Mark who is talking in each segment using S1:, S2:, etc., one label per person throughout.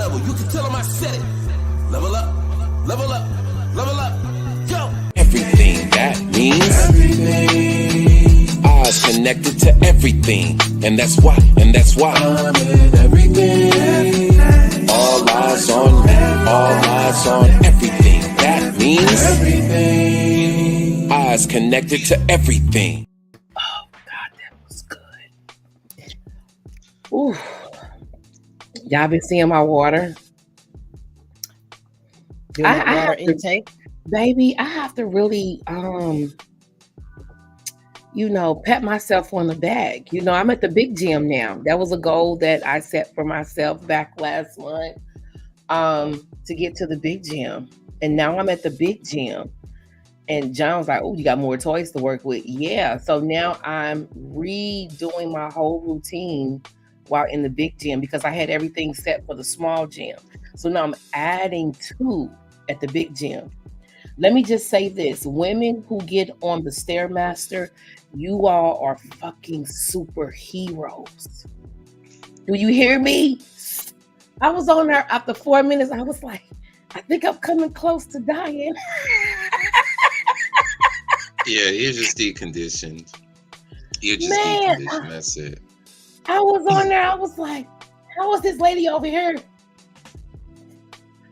S1: level. You can tell them I said it. Level up, level up, level up, go. Everything, that means everything. Eyes connected to everything. And that's why I'm in everything. All eyes on me, all eyes on everything. That means everything. Eyes connected to everything.
S2: Oh, God, that was good. Ooh. Y'all been seeing my water?
S3: Doing that water intake?
S2: Baby, I have to really, pat myself on the back. I'm at the big gym now. That was a goal that I set for myself back last month, to get to the big gym. And now I'm at the big gym. And John's like, oh, you got more toys to work with. Yeah. So now I'm redoing my whole routine while in the big gym because I had everything set for the small gym. So now I'm adding 2 at the big gym. Let me just say this. Women who get on the Stairmaster, you all are fucking superheroes. Do you hear me? I was on there after 4 minutes. I was like, I think I'm coming close to dying.
S4: Yeah, you're just deconditioned. Deconditioned. That's it.
S2: I was on there. I was like, how is this lady over here?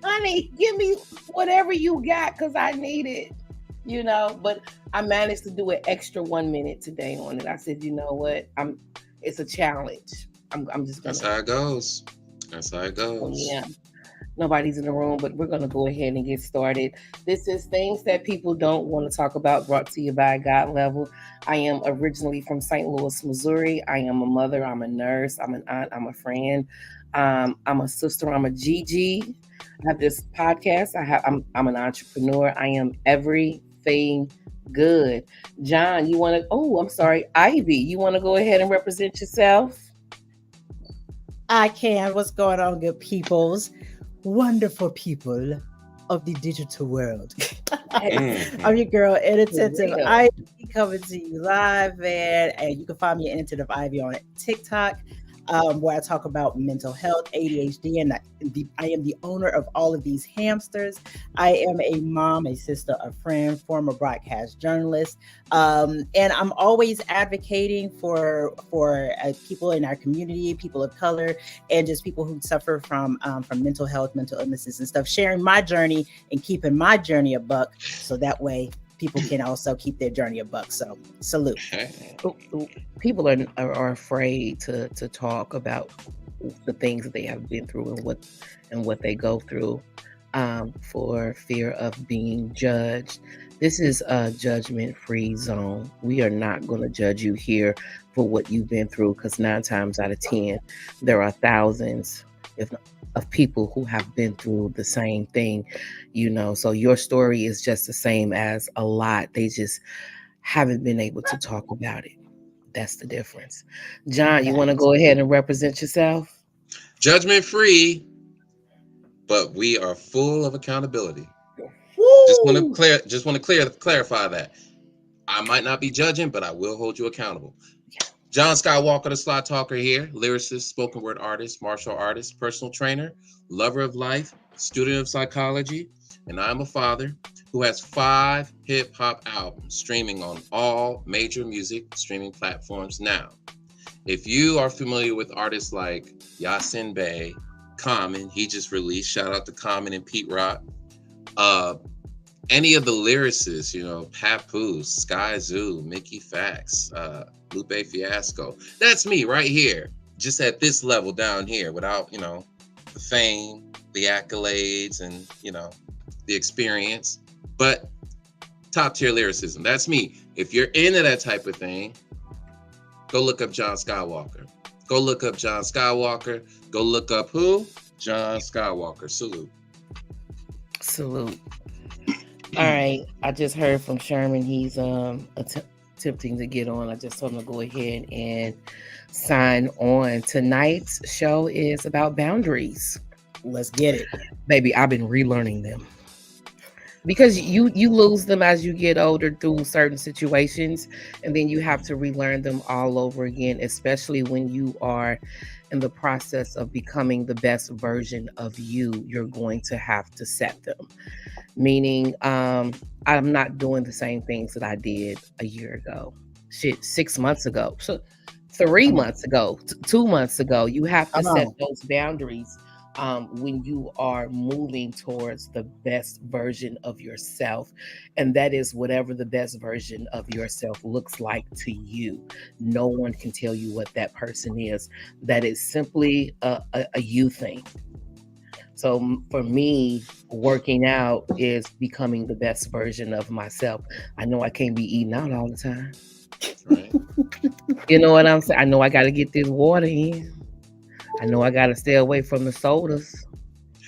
S2: Honey, give me whatever you got because I need it. But I managed to do an extra 1 minute today on it. I said, you know what? It's a challenge. I'm just gonna.
S4: That's how it goes.
S2: Yeah. Nobody's in the room, but we're going to go ahead and get started. This is Things That People Don't Want to Talk About, brought to you by God Level. I am originally from St. Louis, Missouri. I am a mother. I'm a nurse. I'm an aunt. I'm a friend. I'm a sister. I'm a GG. I have this podcast. I'm an entrepreneur. I am everything good. John, you want to? Oh, I'm sorry, Ivy. You want to go ahead and represent yourself?
S3: I can. What's going on, good peoples? Wonderful people of the digital world. I'm your girl, Inattentive Ivy, coming to you live, man. And you can find me at Inattentive Ivy on TikTok, where I talk about mental health, ADHD, and I am the owner of all of these hamsters. I am a mom, a sister, a friend, former broadcast journalist, and I'm always advocating for people in our community, people of color, and just people who suffer from mental health, mental illnesses, and stuff. Sharing my journey and keeping my journey a buck, so that way people can also keep their journey a buck. So salute.
S2: People are afraid to talk about the things that they have been through and what they go through, for fear of being judged. This is a judgment-free zone. We are not going to judge you here for what you've been through, because 9 times out of 10, there are thousands of people who have been through the same thing, so your story is just the same as a lot. They just haven't been able to talk about it. That's the difference. John, you want to go ahead and represent yourself?
S4: Judgment free, but we are full of accountability.
S2: Woo!
S4: Just want to clarify that. I might not be judging, but I will hold you accountable. John Skywalker, the Slot Talker here, lyricist, spoken word artist, martial artist, personal trainer, lover of life, student of psychology, and I'm a father who has 5 hip-hop albums streaming on all major music streaming platforms now. If you are familiar with artists like Yasin Bey, Common, he just released, shout out to Common and Pete Rock, any of the lyricists, Papoose, Sky Zoo, Mickey Fax, Lupe Fiasco, that's me right here, just at this level down here, without, the fame, the accolades, and, the experience, but top tier lyricism. That's me. If you're into that type of thing, go look up John Skywalker. Go look up John Skywalker. Go look up who? John Skywalker. Salute.
S2: All right. I just heard from Sherman. He's attempting to get on. I just told him to go ahead and sign on. Tonight's show is about boundaries.
S3: Let's get it.
S2: Baby, I've been relearning them. because you lose them as you get older through certain situations, and then you have to relearn them all over again, especially when you are in the process of becoming the best version of you. You're going to have to set them, meaning I'm not doing the same things that I did a year ago, shit, 6 months ago, so 3 months ago, 2 months ago. You have to
S3: Come
S2: set
S3: on.
S2: those boundaries when you are moving towards the best version of yourself. And that is whatever the best version of yourself looks like to you. No one can tell you what that person is. That is simply a you thing. So for me, working out is becoming the best version of myself. I know I can't be eating out all the time.
S4: Right.
S2: You know what I'm saying? I know I got to get this water in. I know I got to stay away from the sodas.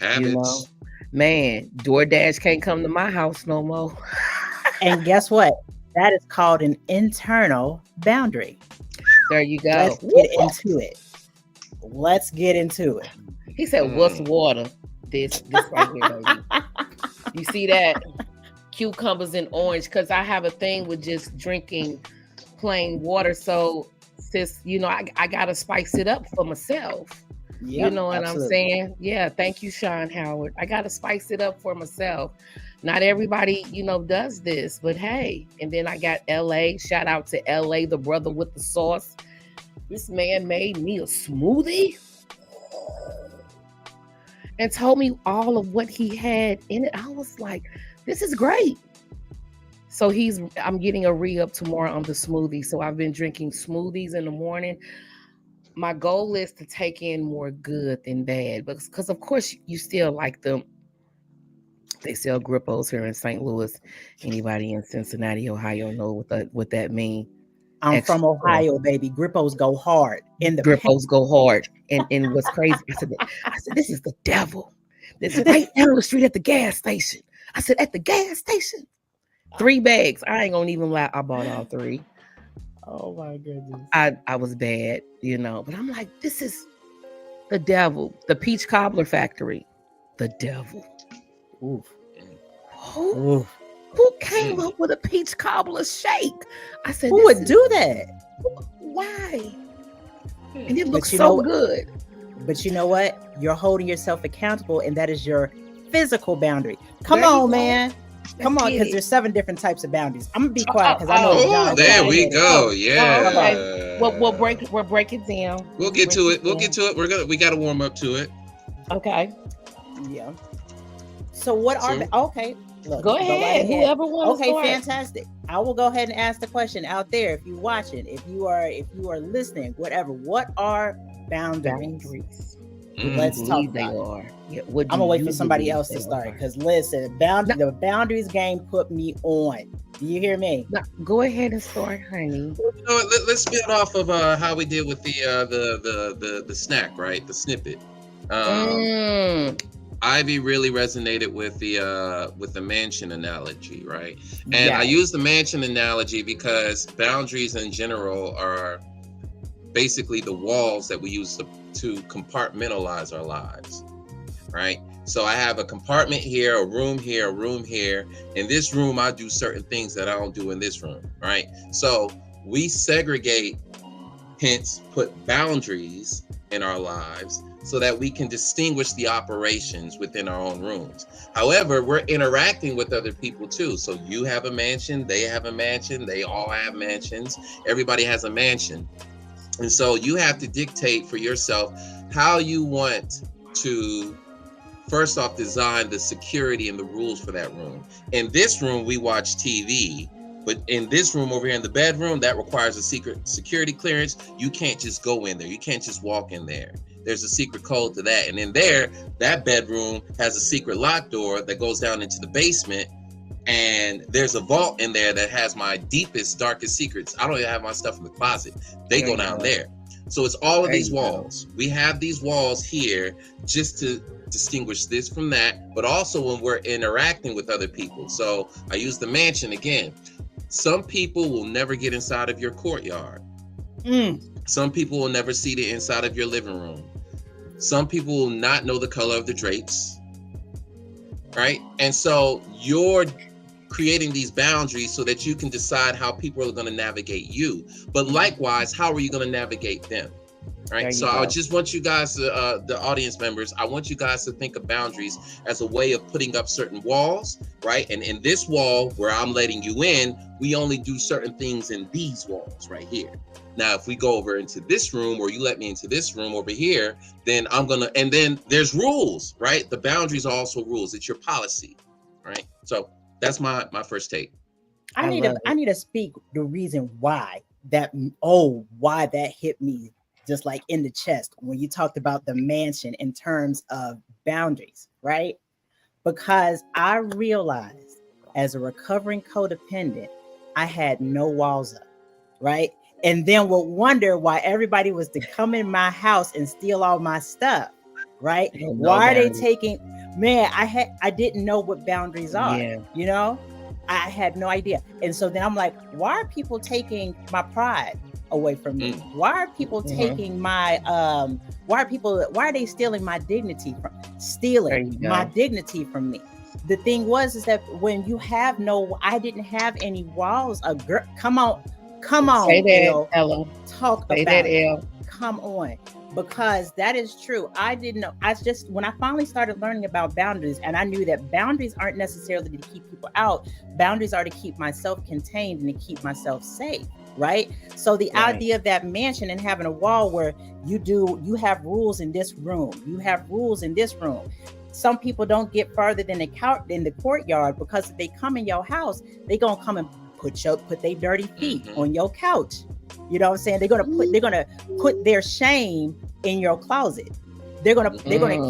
S2: You know,
S4: Habits.
S2: man, DoorDash can't come to my house no more.
S3: And guess what? That is called an internal boundary.
S2: There you go.
S3: Let's get into it. Let's get into it.
S2: He said, "What's water?" This right here, baby. You see that? Cucumbers and orange, because I have a thing with just drinking plain water. So, sis, you know, I gotta spice it up for myself.
S3: Yep,
S2: You know what
S3: absolutely.
S2: I'm saying? Yeah, thank you, Sean Howard. I gotta spice it up for myself. Not everybody, you know, does this, but hey. And then I got LA. Shout out to LA, the brother with the sauce. This man made me a smoothie and told me all of what he had in it. I was like, this is great. So I'm getting a re-up tomorrow on the smoothie. So I've been drinking smoothies in the morning. My goal is to take in more good than bad, because of course you still like them. They sell Grippos here in St. Louis. Anybody in Cincinnati, Ohio know what that means.
S3: I'm
S2: Extra
S3: from Ohio, baby. Grippos go hard in the paint.
S2: Grippos go hard. And what's crazy, I said, this is the devil. This is right down the street at the gas station. I said, at the gas station. 3 bags. I ain't gonna even lie. I bought all 3.
S3: Oh my goodness.
S2: I was bad, you know, but I'm like, this is the devil. The peach cobbler factory. The devil.
S3: Oof.
S2: Who,
S3: Oof.
S2: who came up with a peach cobbler shake? I said,
S3: Who would do that?
S2: why? And it
S3: But
S2: looks
S3: you
S2: so
S3: know-
S2: good.
S3: But you know what? You're holding yourself accountable, and that is your physical boundary. Come
S2: There you
S3: on,
S2: go.
S3: man. Come
S2: Let's
S3: on,
S2: get
S3: because
S2: it.
S3: there's 7 different types of boundaries. I'm gonna be quiet because I know
S2: Oh,
S3: John.
S4: There we
S3: John
S4: go.
S3: had it.
S4: Yeah.
S2: Okay. We'll break it down.
S4: We'll get to it. We'll get to it. We got to warm up to it.
S2: Okay.
S3: Yeah. So what are
S4: So-
S3: okay? Look,
S2: Go
S3: right
S2: ahead. Whoever wants to
S3: Okay,
S2: start.
S3: fantastic. I will go ahead and ask the question out there. If you're watching, if you are listening, whatever. What are boundaries?
S2: Boundaries.
S3: Let's talk
S2: Believe they
S3: about it.
S2: are. Yeah, what do
S3: I'm gonna wait
S2: you
S3: for somebody
S2: believe
S3: else to
S2: they
S3: start
S2: are?
S3: because listen, the boundaries game put me on. Do you hear me?
S2: No, go ahead and start, honey.
S4: You know what, let's build off of how we did with the snack, right? The snippet. Ivy really resonated with the mansion analogy, right? And I use the mansion analogy because boundaries in general are basically the walls that we use to compartmentalize our lives, right? So I have a compartment here, a room here, a room here. In this room, I do certain things that I don't do in this room, right? So we segregate, hence put boundaries in our lives so that we can distinguish the operations within our own rooms. However, we're interacting with other people too. So you have a mansion, they have a mansion, they all have mansions, everybody has a mansion. And so you have to dictate for yourself how you want to, first off, design the security and the rules for that room. In this room, we watch TV, but in this room over here in the bedroom, that requires a secret security clearance. You can't just go in there. You can't just walk in there. There's a secret code to that. And in there, that bedroom has a secret lock door that goes down into the basement. And there's a vault in there that has my deepest, darkest secrets. I don't even have my stuff in the closet. They go down there. So it's all of these walls. We have these walls here just to distinguish this from that, but also when we're interacting with other people. So I use the mansion again. Some people will never get inside of your courtyard. Some people will never see the inside of your living room. Some people will not know the color of the drapes. right? And so you're creating these boundaries so that you can decide how people are going to navigate you. But likewise, how are you going to navigate them? Right. So I just want you guys to, the audience members, I want you guys to think of boundaries as a way of putting up certain walls, right? And in this wall where I'm letting you in, we only do certain things in these walls right here. Now, if we go over into this room, or you let me into this room over here, then I'm going to, and then there's rules, right? The boundaries are also rules. It's your policy, right? So that's my first take.
S3: I need to speak the reason why that hit me just like in the chest when you talked about the mansion in terms of boundaries, right? Because I realized as a recovering codependent, I had no walls up, right? And then would wonder why everybody was to come in my house and steal all my stuff, right? Why are they taking, man, I didn't know what boundaries are, you know? I had no idea. And so then I'm like, why are people taking my pride away from me? Why are people taking my why are they stealing my dignity my dignity from me? The thing is that when you have I didn't have any walls. A girl, come on,
S2: say that, Ella.
S3: Talk
S2: say
S3: about
S2: that,
S3: it. Come on. Because that is true. I didn't know. When I finally started learning about boundaries, and I knew that boundaries aren't necessarily to keep people out. Boundaries are to keep myself contained and to keep myself safe. Right. So the idea of that mansion and having a wall where you have rules in this room, you have rules in this room. Some people don't get further than the courtyard, because if they come in your house, they gonna come and put their dirty feet on your couch. You know what I'm saying? They're gonna put their shame in your closet. They're gonna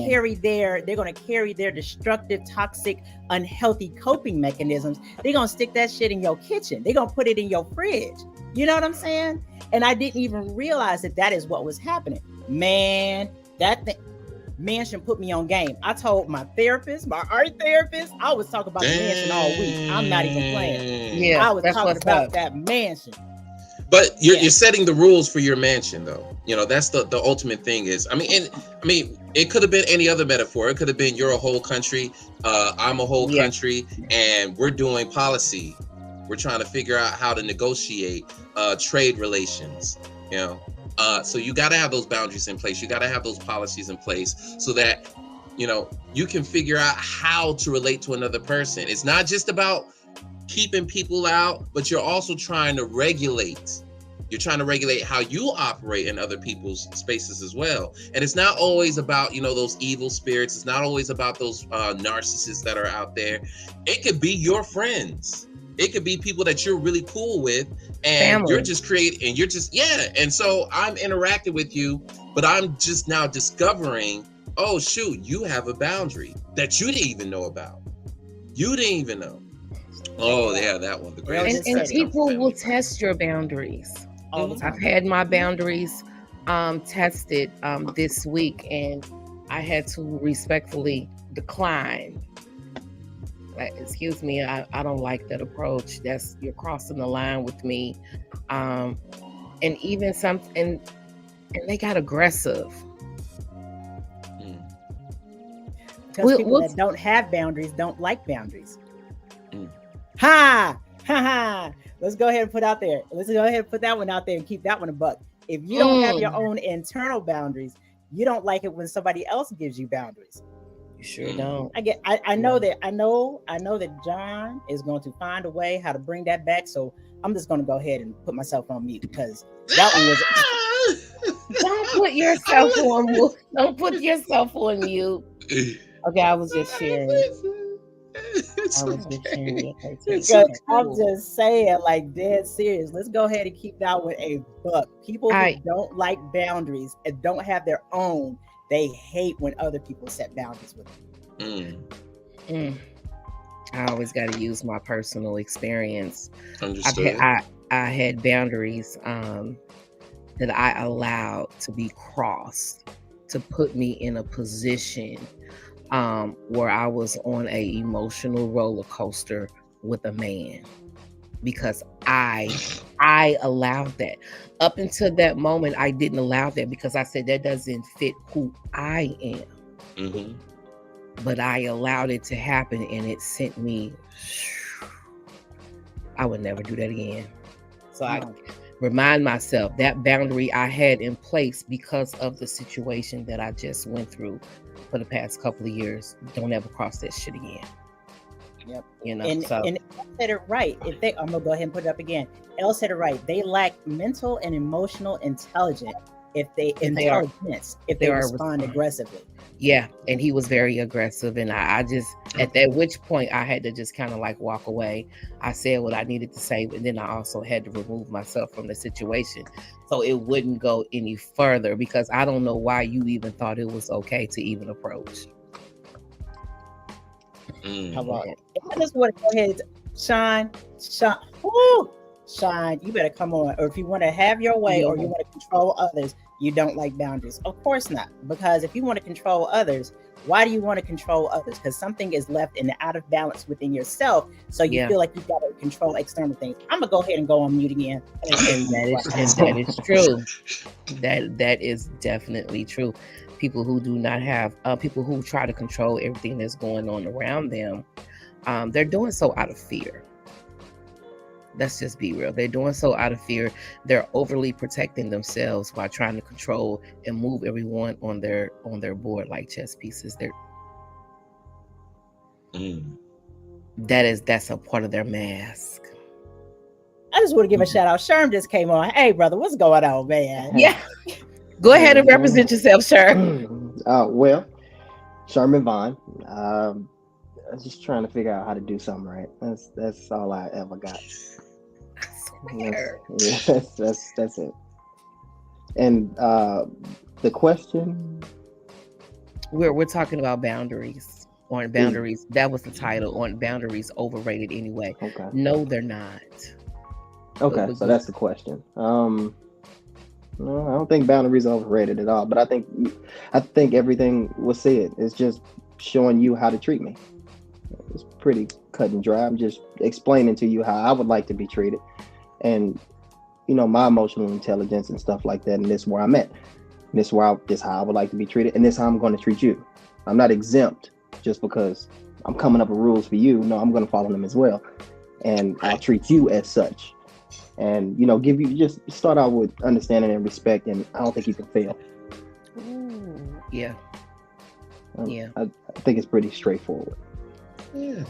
S3: carry their destructive, toxic, unhealthy coping mechanisms. They're gonna stick that shit in your kitchen. They're gonna put it in your fridge. You know what I'm saying? And I didn't even realize that is what was happening. Man, mansion put me on game. I told my art therapist, I was talking about the mansion all week. I'm not even playing.
S2: Yeah,
S3: I was talking about that mansion.
S4: But you're setting the rules for your mansion, though. You know, that's the ultimate thing is, I mean, it could have been any other metaphor. It could have been you're a whole country, I'm a whole country, and we're doing policy. We're trying to figure out how to negotiate trade relations, you know. So you got to have those boundaries in place. You got to have those policies in place so that, you know, you can figure out how to relate to another person. It's not just about keeping people out, but you're also trying to regulate. You're trying to regulate how you operate in other people's spaces as well. And it's not always about, you know, those evil spirits. It's not always about those narcissists that are out there. It could be your friends. It could be people that you're really cool with, and you're just creating, and so I'm interacting with you, but I'm just now discovering, oh shoot, you have a boundary that you didn't even know about. You didn't even know. Oh yeah, that one. The greatest.
S2: And people will test your boundaries. I've had my boundaries tested this week, and I had to respectfully decline. Excuse me, I don't like that approach. You're crossing the line with me. And even and they got aggressive.
S3: Because people that don't have boundaries don't like boundaries. Ha ha. Let's go ahead and put that one out there and keep that one a buck. If you don't have your own internal boundaries, you don't like it when somebody else gives you boundaries.
S2: You sure don't.
S3: I know that John is going to find a way how to bring that back. So I'm just going to go ahead and put myself on mute, because that one was.
S2: Don't put yourself on mute. Don't put yourself on mute. Okay, I was just sharing.
S3: I'm just saying, like, dead serious. Let's go ahead and keep that one a buck. People who don't like boundaries and don't have their own, they hate when other people set boundaries with them.
S2: I always got to use my personal experience.
S4: Understood.
S2: I had boundaries that I allowed to be crossed, to put me in a position where I was on a emotional roller coaster with a man, because I allowed that. Up until that moment, I didn't allow that, because I said that doesn't fit who I am. but I allowed it to happen, and it sent me. I would never do that again. So I remind myself that boundary I had in place because of the situation that I just went through for the past couple of years. Don't ever cross that shit again.
S3: Yep.
S2: You know,
S3: and Elle said it right. I'm gonna go ahead and put it up again. Elle said it right. They lack mental and emotional intelligence if they respond aggressively.
S2: Yeah, and he was very aggressive, and I just at that which point I had to just kind of like walk away. I said what I needed to say, but then I also had to remove myself from the situation so it wouldn't go any further, because I don't know why you even thought it was okay to even approach.
S3: How about it? I just want to go ahead, Sean, you better come on. Or if you want to have your way, or you want to control others, you don't like boundaries. Of course not. Because if you want to control others, why do you want to control others? Because something is left in out of balance within yourself. So you feel like you've got to control external things. I'm going to go ahead and go on mute again.
S2: And that is true. That is definitely true. People who do not have, people who try to control everything that's going on around them, they're doing so out of fear. Let's just be real. They're doing so out of fear. They're overly protecting themselves by trying to control and move everyone on their board like chess pieces. That's a part of their mask.
S3: I just want to give a shout out. Sherm just came on. Hey, brother, what's going on, man?
S2: Yeah. Go ahead and represent yourself, Sherm.
S5: Well, Sherman Vaughn. I was just trying to figure out how to do something right. That's all I ever got. That's it. And the question,
S2: we're talking about boundaries. On boundaries, that was the title. On boundaries, overrated anyway.
S5: Okay.
S2: No, they're not.
S5: Okay, so that's the question. No, I don't think boundaries are overrated at all. But I think everything was said. It's just showing you how to treat me. It's pretty cut and dry. I'm just explaining to you how I would like to be treated, and my emotional intelligence and stuff like that. And this is where I'm at. And this is how I would like to be treated, and this is how I'm going to treat you. I'm not exempt just because I'm coming up with rules for you. No, I'm going to follow them as well, and I'll treat you as such. And give you, just start out with understanding and respect, and I don't think you can fail.
S2: Yeah.
S5: I think it's pretty straightforward.
S4: Yeah.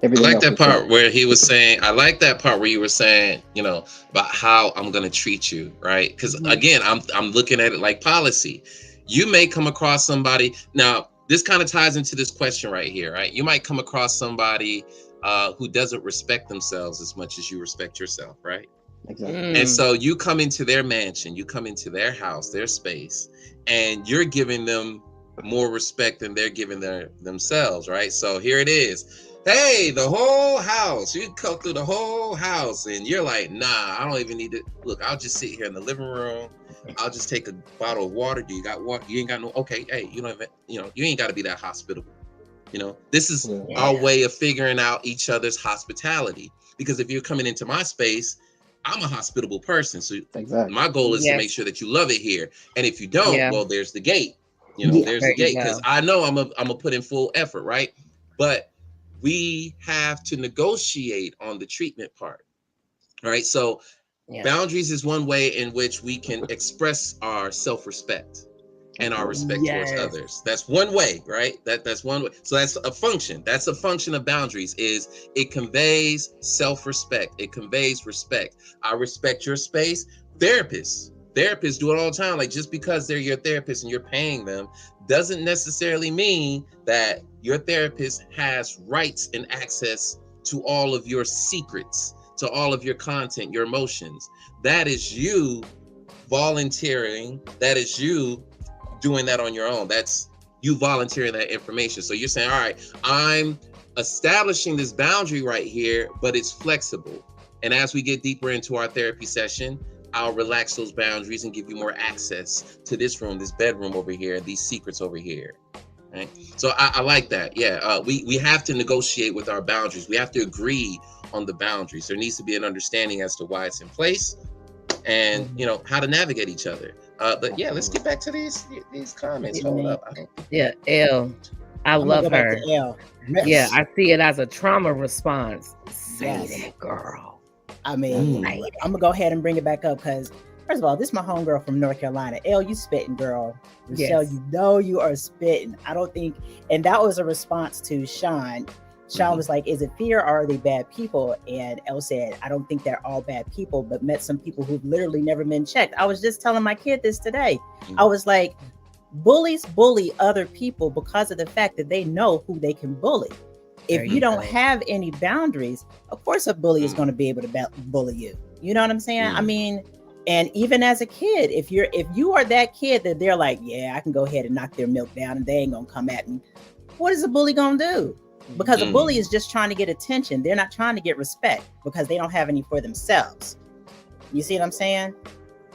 S5: I
S4: like that part where he was saying, I like that part where you were saying, about how I'm going to treat you, right? Because again, I'm looking at it like policy. You may come across somebody. Now, this kind of ties into this question right here, right? You might come across somebody who doesn't respect themselves as much as you respect yourself, right?
S5: Exactly.
S4: And so you come into their mansion, you come into their house, their space, and you're giving them more respect than they're giving themselves, right? So here it is. Hey, the whole house. You come through the whole house, and you're like, nah, I don't even need to. Look, I'll just sit here in the living room. I'll just take a bottle of water. Do you got water? You ain't got no. Okay, hey, you don't even. You ain't got to be that hospitable. This is our way of figuring out each other's hospitality. Because if you're coming into my space, I'm a hospitable person. So my goal is to make sure that you love it here. And if you don't, well, there's the gate. There's the gate, because I know I'm gonna put in full effort, right? But we have to negotiate on the treatment part. All right. So boundaries is one way in which we can express our self-respect and our respect towards others. That's one way, right? That's one way. So that's a function. That's a function of boundaries. Is it conveys self-respect. It conveys respect. I respect your space. Therapists do it all the time. Like, just because they're your therapist and you're paying them doesn't necessarily mean that your therapist has rights and access to all of your secrets, to all of your content, your emotions. That is you volunteering. That is you doing that on your own. That's you volunteering that information. So you're saying, all right, I'm establishing this boundary right here, but it's flexible. And as we get deeper into our therapy session, I'll relax those boundaries and give you more access to this room, this bedroom over here, these secrets over here. Right? So I like that. Yeah, we have to negotiate with our boundaries. We have to agree on the boundaries. There needs to be an understanding as to why it's in place, and how to navigate each other. But yeah, let's get back to these comments. Hold up.
S2: Elle, I
S3: I'm gonna
S2: love
S3: go back
S2: her.
S3: to L.
S2: Yeah, I see it as a trauma response. Say
S3: Yes.
S2: that, girl.
S3: I mean, I'm gonna go ahead and bring it back up because first of all, this is my homegirl from North Carolina. L, you spitting, girl. Michelle,
S2: Yes.
S3: you know you are spitting. I don't think, and that was a response to Sean. Sean was like, is it fear or are they bad people? And Elle said, I don't think they're all bad people, but met some people who've literally never been checked. I was just telling my kid this today. I was like, bullies bully other people because of the fact that they know who they can bully. If you don't have any boundaries, of course a bully is going to be able to bully you. You know what I'm saying? I mean, and even as a kid, if you are that kid that they're like, yeah, I can go ahead and knock their milk down and they ain't gonna come at me. What is a bully gonna do? Because a bully is just trying to get attention. They're not trying to get respect because they don't have any for themselves. You see what I'm saying?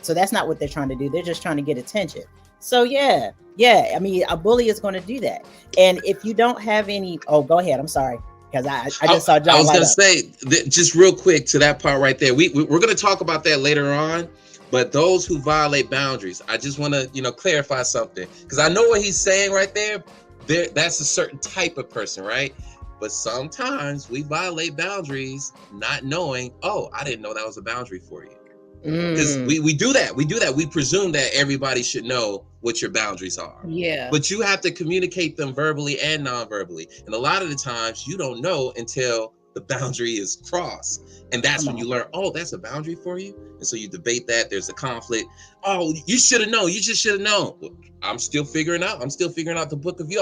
S3: So that's not what they're trying to do. They're just trying to get attention. So yeah. I mean, a bully is going to do that. And if you don't have any, go ahead. I'm sorry. Because I just saw John.
S4: I was going to say, just real quick to that part right there. We're going to talk about that later on. But those who violate boundaries, I just want to, clarify something. Because I know what he's saying right there. That's a certain type of person, right? But sometimes we violate boundaries not knowing, I didn't know that was a boundary for you. Because we do that. We presume that everybody should know what your boundaries are.
S2: Yeah.
S4: But you have to communicate them verbally and non-verbally. And a lot of the times you don't know until the boundary is crossed. And that's when you learn, that's a boundary for you. And so you debate that. There's a conflict. Oh, you should have known. You just should have known. Well, I'm still figuring out the book of you.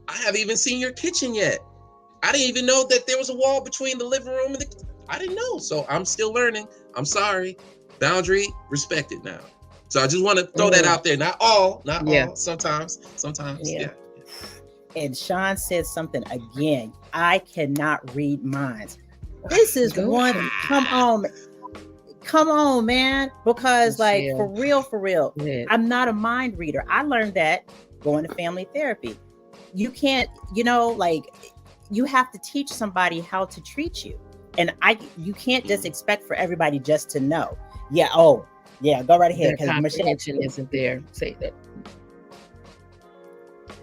S4: I haven't even seen your kitchen yet. I didn't even know that there was a wall between the living room and I didn't know. So I'm still learning. I'm sorry. Boundary respected now. So I just want to throw that out there. Not all. Sometimes. Yeah.
S3: And Sean said something again. I cannot read minds. This is one. Come on, man. Because for real, I'm not a mind reader. I learned that going to family therapy. You can't, you have to teach somebody how to treat you. And you can't just expect for everybody just to know. Yeah. Oh, yeah. Go right ahead.
S2: Because comprehension isn't there. Say that.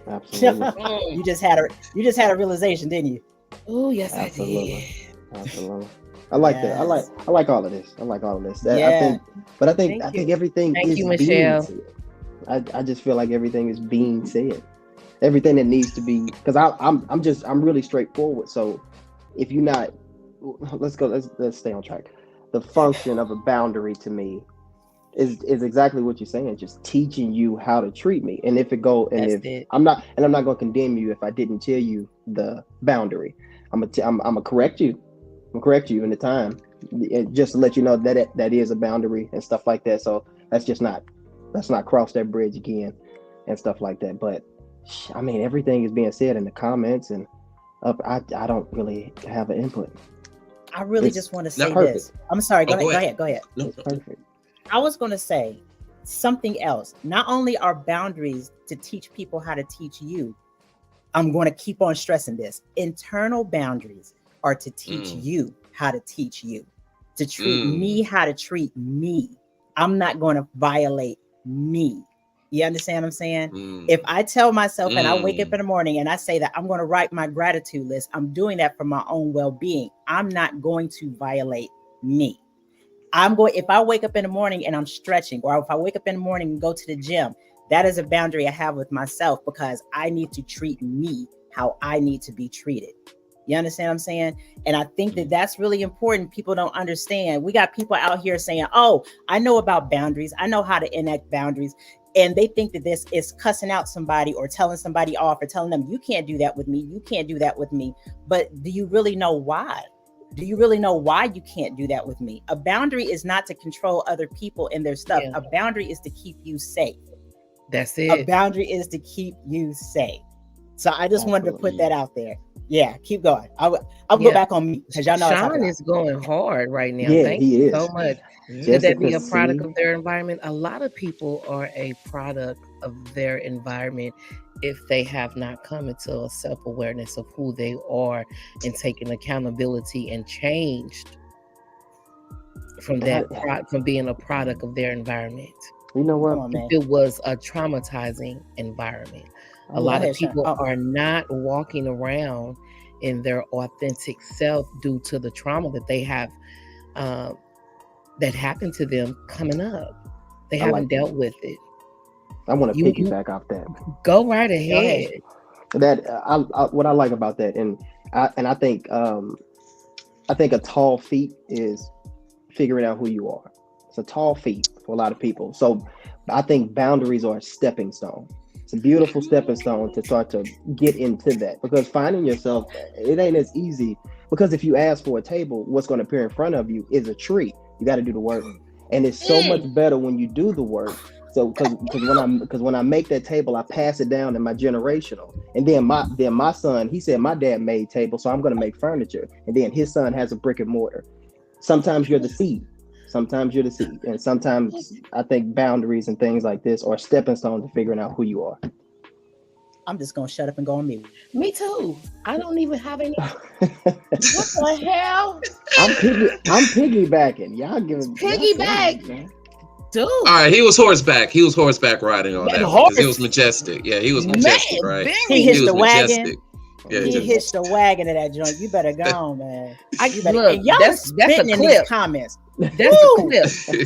S5: Absolutely.
S3: You just had a realization, didn't you?
S2: Oh yes,
S5: absolutely.
S2: I did.
S5: Absolutely. I like that. I like all of this. I think everything is being said. I just feel like everything is being said. Everything that needs to be, because I'm really straightforward. So if you're not, let's stay on track. The function of a boundary to me is exactly what you're saying, just teaching you how to treat me. And I'm not going to condemn you if I didn't tell you the boundary. I'm gonna correct you. I'm gonna correct you in the time, just to let you know that is a boundary and stuff like that. So let's not cross that bridge again and stuff like that. But I mean, everything is being said in the comments and up. I don't really have an input.
S3: I really just want to say this. I'm sorry. Go ahead.
S5: No, it's perfect.
S3: I was going to say something else. Not only are boundaries to teach people how to teach you, I'm going to keep on stressing this. Internal boundaries are to teach you how to teach you, to treat me how to treat me. I'm not going to violate me. You understand what I'm saying? If I tell myself and I wake up in the morning and I say that I'm going to write my gratitude list, I'm doing that for my own well-being. I'm not going to violate me. If I wake up in the morning and I'm stretching, or if I wake up in the morning and go to the gym, that is a boundary I have with myself because I need to treat me how I need to be treated. You understand what I'm saying? And I think that that's really important. People don't understand. We got people out here saying, oh, I know about boundaries. I know how to enact boundaries. And they think that this is cussing out somebody or telling somebody off or telling them, you can't do that with me. You can't do that with me. But do you really know why? Do you really know why you can't do that with me? A boundary is not to control other people and their stuff. Yeah. A boundary is to keep you safe.
S2: That's it.
S3: A boundary is to keep you safe. So I just wanted to put that out there. Yeah, keep going. I'll go back on me because y'all know
S2: Sean is going hard right now.
S5: Yeah,
S2: Thank you so much. Could that be a
S5: Jessica,
S2: product of their environment? A lot of people are a product of their environment if they have not come into a self-awareness of who they are and taken accountability and changed from from being a product of their environment.
S5: You know what?
S3: Come on, man.
S2: It was a traumatizing environment. A lot of people are not walking around in their authentic self due to the trauma that they have that happened to them coming up. They haven't dealt with it.
S5: I want to piggyback off that.
S2: Go right ahead.
S5: That what I like about that, and I think a tall feat is figuring out who you are. It's a tall feat for a lot of people. So I think boundaries are a stepping stone. It's a beautiful stepping stone to start to get into that, because finding yourself, it ain't as easy, because if you ask for a table, what's going to appear in front of you is a tree. You got to do the work, and it's so much better when you do the work. So because when I make that table, I pass it down in my generational, and then my son, he said my dad made tables, so I'm going to make furniture, and then his son has a brick and mortar. Sometimes you're the seed. And sometimes I think boundaries and things like this are stepping stones to figuring out who you are.
S3: I'm just gonna shut up and go on mute.
S2: Me too. I don't even have any. What the hell?
S5: I'm piggybacking. Y'all giving
S2: piggyback, dude.
S4: All right, he was horseback. He was horseback riding on that because he was majestic. Yeah, he was majestic, right?
S3: He hitched the wagon.
S4: Majestic. Yeah,
S3: he hitched the wagon to that joint. You better go on, man.
S2: Look, that's a clip.
S3: In these comments.
S2: That's a clip.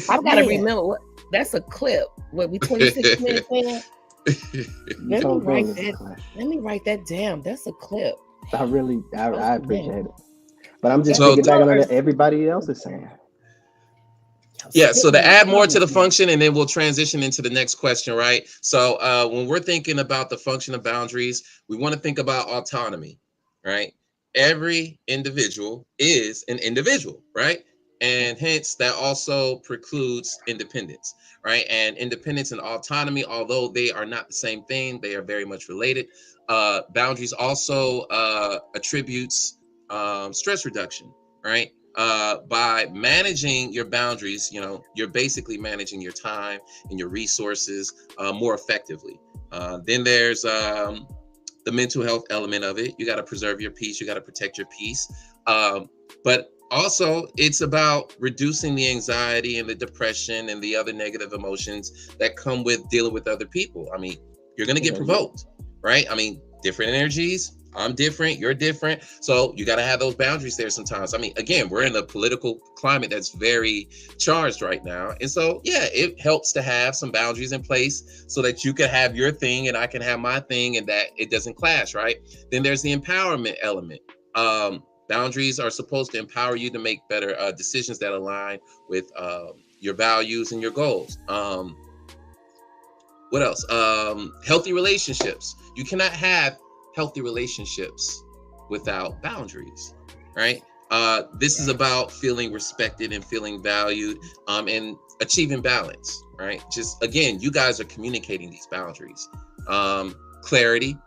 S2: I've got to remember what. That's a clip. What we 26 minutes in. Let me write that down. That's a clip.
S5: I appreciate it. But I'm just thinking back on what everybody else is saying.
S4: Yeah, so to add more to the function, and then we'll transition into the next question, right? So when we're thinking about the function of boundaries, we want to think about autonomy, right? Every individual is an individual, right? And hence that also precludes independence, right? And independence and autonomy, although they are not the same thing, they are very much related. Boundaries also attributes stress reduction, right? By managing your boundaries, you're basically managing your time and your resources more effectively. Then there's the mental health element of it. You got to preserve your peace. You got to protect your peace. But also, it's about reducing the anxiety and the depression and the other negative emotions that come with dealing with other people. I mean, you're going to get provoked, right? I mean, different energies. I'm different, you're different. So you got to have those boundaries there sometimes. I mean, again, we're in a political climate that's very charged right now. And so, yeah, it helps to have some boundaries in place so that you can have your thing and I can have my thing and that it doesn't clash, right? Then there's the empowerment element. Boundaries are supposed to empower you to make better decisions that align with your values and your goals. What else? Healthy relationships. You cannot have healthy relationships without boundaries, right? This is about feeling respected and feeling valued and achieving balance, right? Just, again, you guys are communicating these boundaries. Clarity,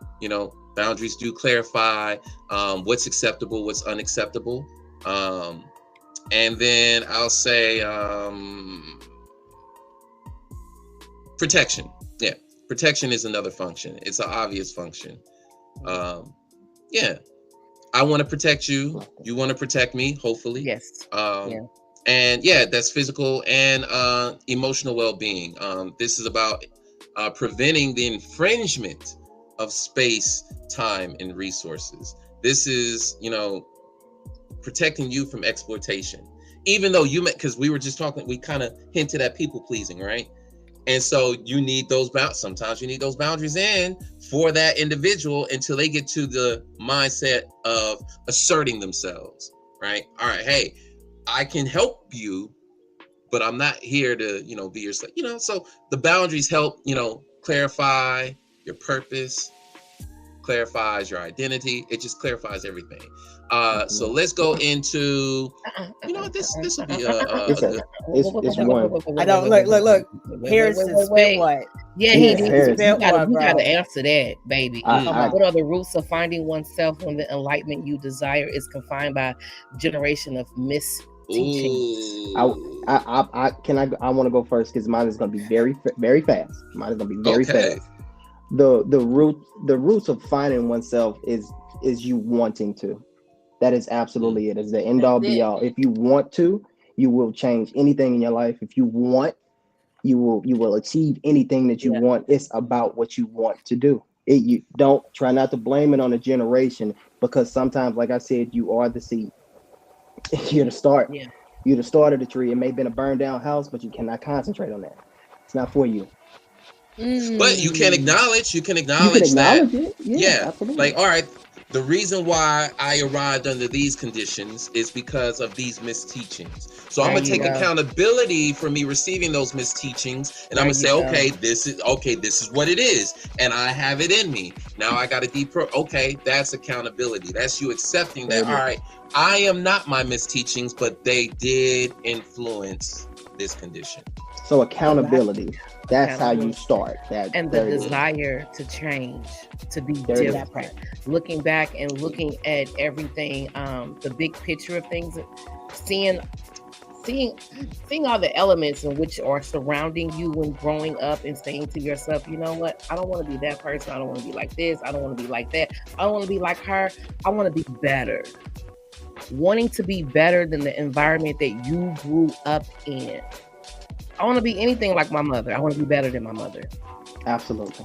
S4: boundaries do clarify what's acceptable, what's unacceptable. And then I'll say protection. Yeah, protection is another function. It's an obvious function. I want to protect you. You want to protect me, hopefully.
S2: Yes.
S4: And yeah, that's physical and emotional well-being. This is about preventing the infringement of space, time, and resources. This is, protecting you from exploitation. Even though because we were just talking, we kind of hinted at people pleasing, right? And so you need those boundaries. Sometimes you need those boundaries in for that individual until they get to the mindset of asserting themselves, right? All right, hey, I can help you, but I'm not here to, be your slave. So the boundaries help, clarify your purpose, clarifies your identity. It just clarifies everything. So let's go into, this will be
S5: it's one.
S3: I don't look. Harrison spit what?
S2: Yeah, he did. You gotta answer that, baby. What are the roots of finding oneself when the enlightenment you desire is confined by generation of teachings?
S5: I want to go first because mine is going to be very, very fast. Mine is going to be very fast. The roots of finding oneself is you wanting to. That is absolutely it. It's the end all be all. If you want to, you will change anything in your life. If you want you will achieve anything that you want. It's about what you want to do. You don't try not to blame it on a generation, because sometimes, like I said, you are the seed. You're the start.
S2: Yeah.
S5: You're the start of the tree. It may have been a burned down house, but you cannot concentrate on that. It's not for you.
S4: But you can acknowledge
S5: You can
S4: that,
S5: acknowledge it. Yeah, absolutely.
S4: like, all right, the reason why I arrived under these conditions is because of these misteachings. So I'm gonna take accountability for me receiving those misteachings, and I'm gonna say, okay, this is what it is, and I have it in me. Now I got to okay, that's accountability. That's you accepting that, all right, I am not my misteachings, but they did influence this condition.
S5: So accountability. That's how you start.
S2: And the desire to change, to be different. Looking back and looking at everything, the big picture of things, seeing all the elements in which are surrounding you when growing up, and saying to yourself, you know what? I don't want to be that person. I don't want to be like this. I don't want to be like that. I don't want to be like her. I want to be better. Wanting to be better than the environment that you grew up in. I want to be anything like my mother. I want to be better than my mother.
S5: Absolutely.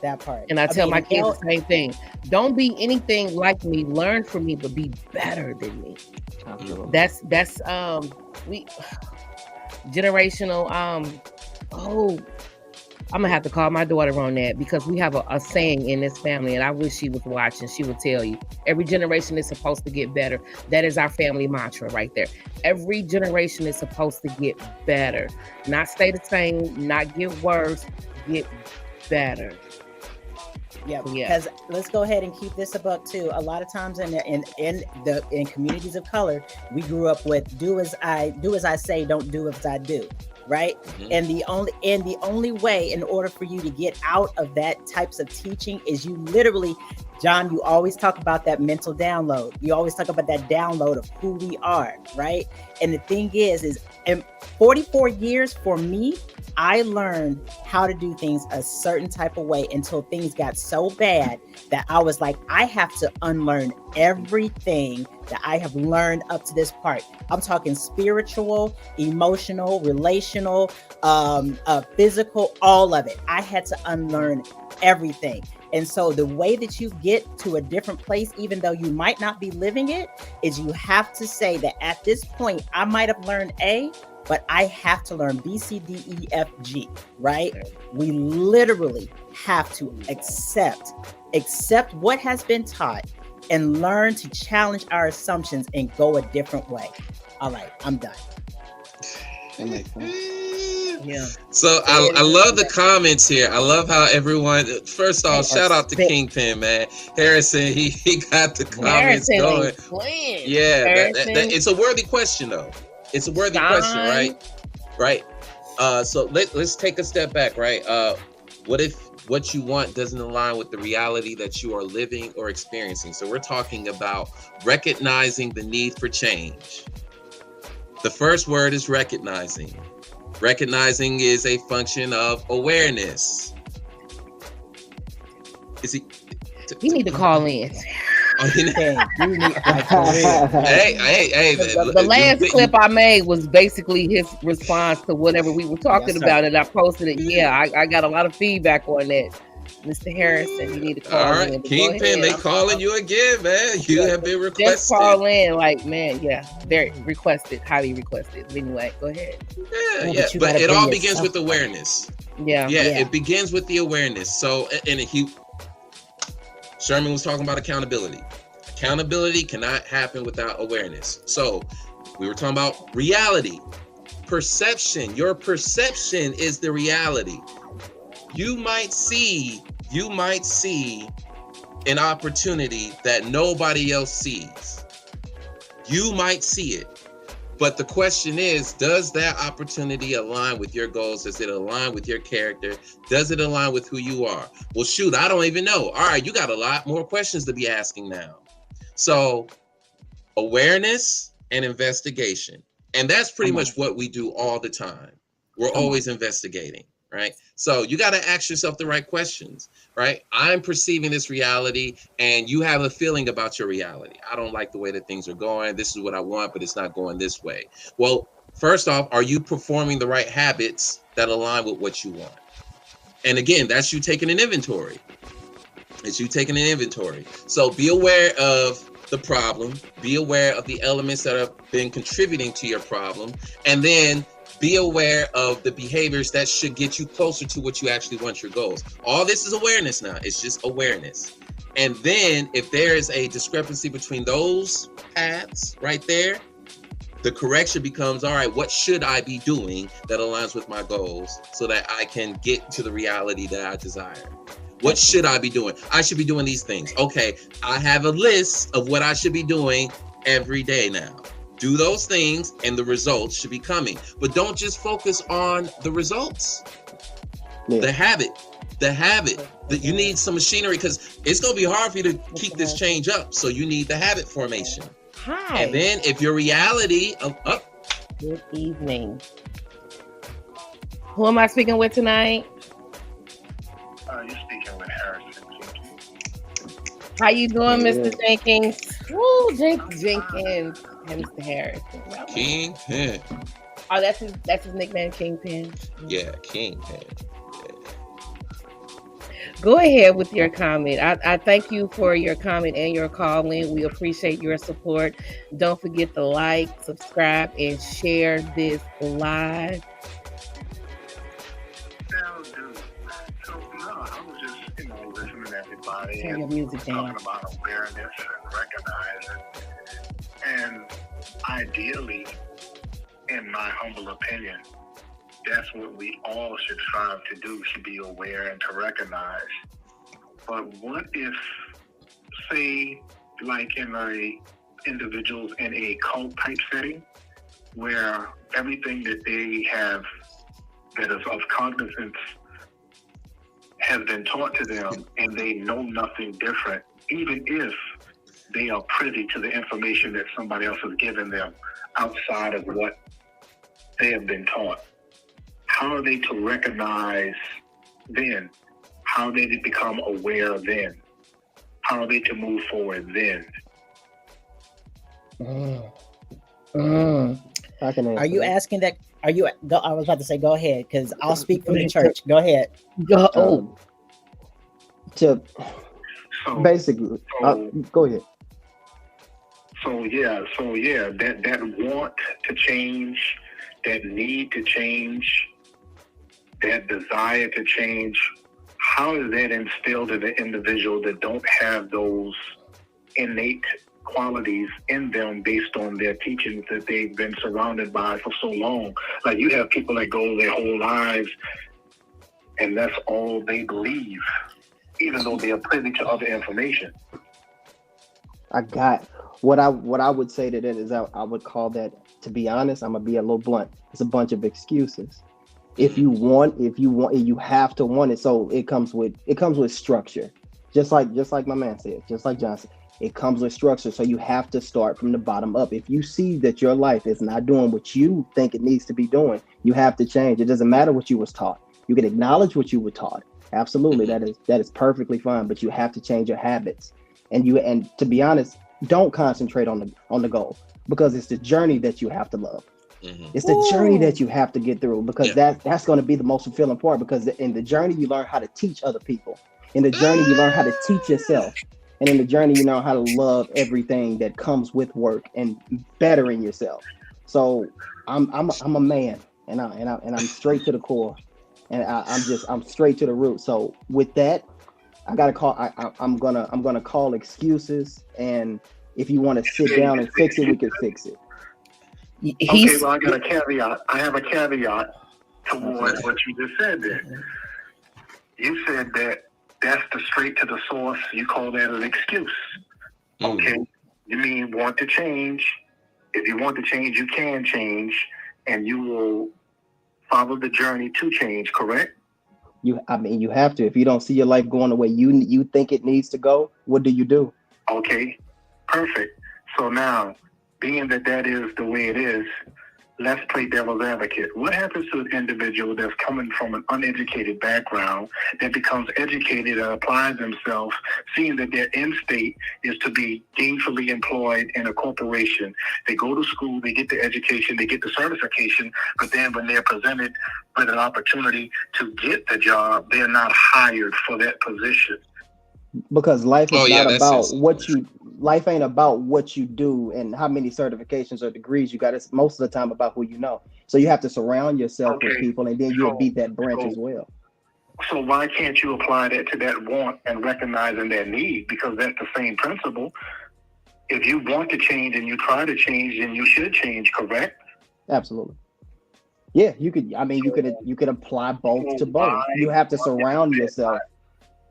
S3: That part.
S2: And I tell my kids the same thing. Don't be anything like me. Learn from me, but be better than me.
S5: Absolutely.
S2: That's we generational. I'm gonna have to call my daughter on that, because we have a saying in this family, and I wish she was watching. She would tell you, every generation is supposed to get better. That is our family mantra right there. Every generation is supposed to get better, not stay the same, not get worse, get better.
S3: Yeah, because let's go ahead and keep this about too. A lot of times in communities of color, we grew up with do as I say, don't do as I do. Right. Mm-hmm. And the only way in order for you to get out of that types of teaching is you literally, John, you always talk about that mental download. You always talk about that download of who we are. Right. And the thing is in 44 years for me, I learned how to do things a certain type of way until things got so bad that I was like, I have to unlearn everything that I have learned up to this part. I'm talking spiritual, emotional, relational, physical, all of it. I had to unlearn everything. And so the way that you get to a different place, even though you might not be living it, is you have to say that at this point, I might have learned A, but I have to learn B, C, D, E, F, G, right? We literally have to accept what has been taught and learn to challenge our assumptions and go a different way. All right, I'm done.
S5: That makes sense.
S2: Yeah.
S4: So I love the comments here. I love how everyone, first off, shout out to Kingpin, man. Harrison, he got the comments going. Yeah, it's a worthy question though. It's a worthy question, right? So let's take a step back, right? What if what you want doesn't align with the reality that you are living or experiencing? So we're talking about recognizing the need for change. The first word is recognizing. Recognizing is a function of awareness.
S2: You need to call in.
S4: Hey.
S2: The last clip I made was basically his response to whatever we were talking about, and I posted it. Yeah, I got a lot of feedback on that. Mr. Harrison, you need to call in.
S4: All right, Kingpin, they calling you again, man. You have been requested.
S2: Just call in, like, man, yeah, they're requested, highly requested. Anyway, go ahead.
S4: Yeah, but it all begins with awareness.
S2: Yeah,
S4: it begins with the awareness. So, Sherman was talking about accountability. Accountability cannot happen without awareness. So we were talking about reality, perception. Your perception is the reality. You might see an opportunity that nobody else sees. You might see it. But the question is, does that opportunity align with your goals? Does it align with your character? Does it align with who you are? Well, shoot, I don't even know. All right, you got a lot more questions to be asking now. So awareness and investigation. And that's pretty much what we do all the time. We're always investigating, right? So you got to ask yourself the right questions, right? I'm perceiving this reality and you have a feeling about your reality. I don't like the way that things are going. This is what I want, but it's not going this way. Well, First off, are you performing the right habits that align with what you want? And again, that's you taking an inventory. It's you taking an inventory. So be aware of the problem, be aware of the elements that have been contributing to your problem, and then be aware of the behaviors that should get you closer to what you actually want your goals. All this is awareness now. It's just awareness. And then if there is a discrepancy between those paths right there, the correction becomes, all right, what should I be doing that aligns with my goals so that I can get to the reality that I desire? What should I be doing? I should be doing these things. Okay, I have a list of what I should be doing every day now. Do those things and the results should be coming. But don't just focus on the results. Yeah. The habit. That you need some machinery, because it's going to be hard for you to keep this change up. So you need the habit formation.
S2: Hi.
S4: And then if your reality of
S2: Good evening. Who am I speaking with tonight?
S6: You're speaking with Harrison.
S2: How you doing, Mr. Jenkins? Woo, Jenkins. And Mr. Harrison.
S4: Kingpin.
S2: Oh, that's his nickname, Kingpin.
S4: Yeah, Kingpin.
S2: Go ahead with your comment. I thank you for your comment and your call-in. We appreciate your support. Don't forget to like, subscribe, and share this live.
S6: So, no, I was just, listening to everybody
S2: Turn your
S6: and
S2: music down.
S6: talking about awareness and recognizing. And ideally, in my humble opinion, that's what we all should strive to do, should be aware and to recognize. But what if, say, like individuals in a cult type setting, where everything that they have that is of cognizance has been taught to them and they know nothing different, even if they are privy to the information that somebody else has given them outside of what they have been taught? How are they to recognize then? How are they to become aware then? How are they to move forward then?
S5: I can answer
S3: Are you
S5: that.
S3: asking that? I was about to say, go ahead, because I'll speak from the church. Go ahead.
S2: Go.
S5: To
S6: So
S5: basically, go ahead.
S6: So yeah, that want to change, that need to change, that desire to change, how is that instilled in the individual that don't have those innate qualities in them based on their teachings that they've been surrounded by for so long? Like, you have people that go their whole lives and that's all they believe, even though they are privy to other information.
S5: I got what I would say to that is I would call that, to be honest, I'm gonna be a little blunt, it's a bunch of excuses. If you want, you have to want it. So it comes with structure. Just like my man said, just like Johnson, it comes with structure. So you have to start from the bottom up. If you see that your life is not doing what you think it needs to be doing, you have to change. It doesn't matter what you was taught. You can acknowledge what you were taught. Absolutely, that is perfectly fine. But you have to change your habits. And to be honest, don't concentrate on the goal, because it's the journey that you have to love. It's the journey that you have to get through, because that's going to be the most fulfilling part, because in the journey you learn how to teach other people. In the journey you learn how to teach yourself. And in the journey you know how to love everything that comes with work and bettering yourself. So I'm a man, and I'm straight to the core, and I'm straight to the root. So with that, I gotta call. I'm gonna call excuses, and if you want to sit down and fix it, we can fix it.
S6: Okay, well, I got a caveat. I have a caveat towards what you just said there. You said that that's the straight to the source. You call that an excuse. Okay. You mean want to change. If you want to change, you can change, and you will follow the journey to change, correct?
S5: You have to. If you don't see your life going the way you think it needs to go, what do?
S6: Okay, perfect. So now, being that is the way it is, let's play devil's advocate. What happens to an individual that's coming from an uneducated background that becomes educated and applies themselves, seeing that their end state is to be gainfully employed in a corporation? They go to school, they get the education, they get the certification, but then when they're presented with an opportunity to get the job, they're not hired for that position.
S5: Because life is not about
S4: sensible.
S5: what you life ain't about what you do and how many certifications or degrees you got. It's most of the time about who you know. So you have to surround yourself with people, and then you'll beat that branch as well.
S6: So why can't you apply that to that want and recognizing that need? Because that's the same principle. If you want to change and you try to change, then you should change, correct?
S5: Absolutely. Yeah, you could. I mean, you could apply both to both. You have to surround yourself.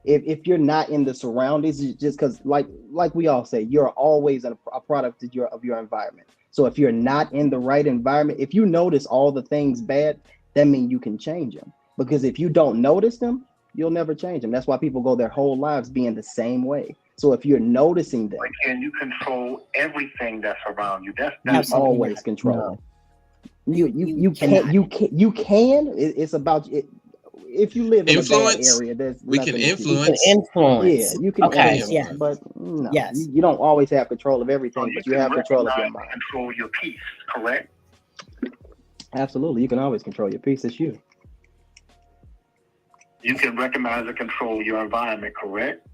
S5: If you're not in the surroundings, just because like we all say, you're always a product of your environment. So if you're not in the right environment, if you notice all the things bad, that means you can change them. Because if you don't notice them, you'll never change them. That's why people go their whole lives being the same way. So if you're noticing them,
S6: can you control everything that's around you?
S5: That's always control. You can. It's about it. If you live in a bad area,
S4: we can influence.
S5: Yeah, you can.
S2: Okay.
S5: Yeah, but no, you don't always have control of everything, but you have control of your mind.
S6: Control your peace, correct?
S5: Absolutely, you can always control your peace. It's you.
S6: You can recognize and control your environment, correct?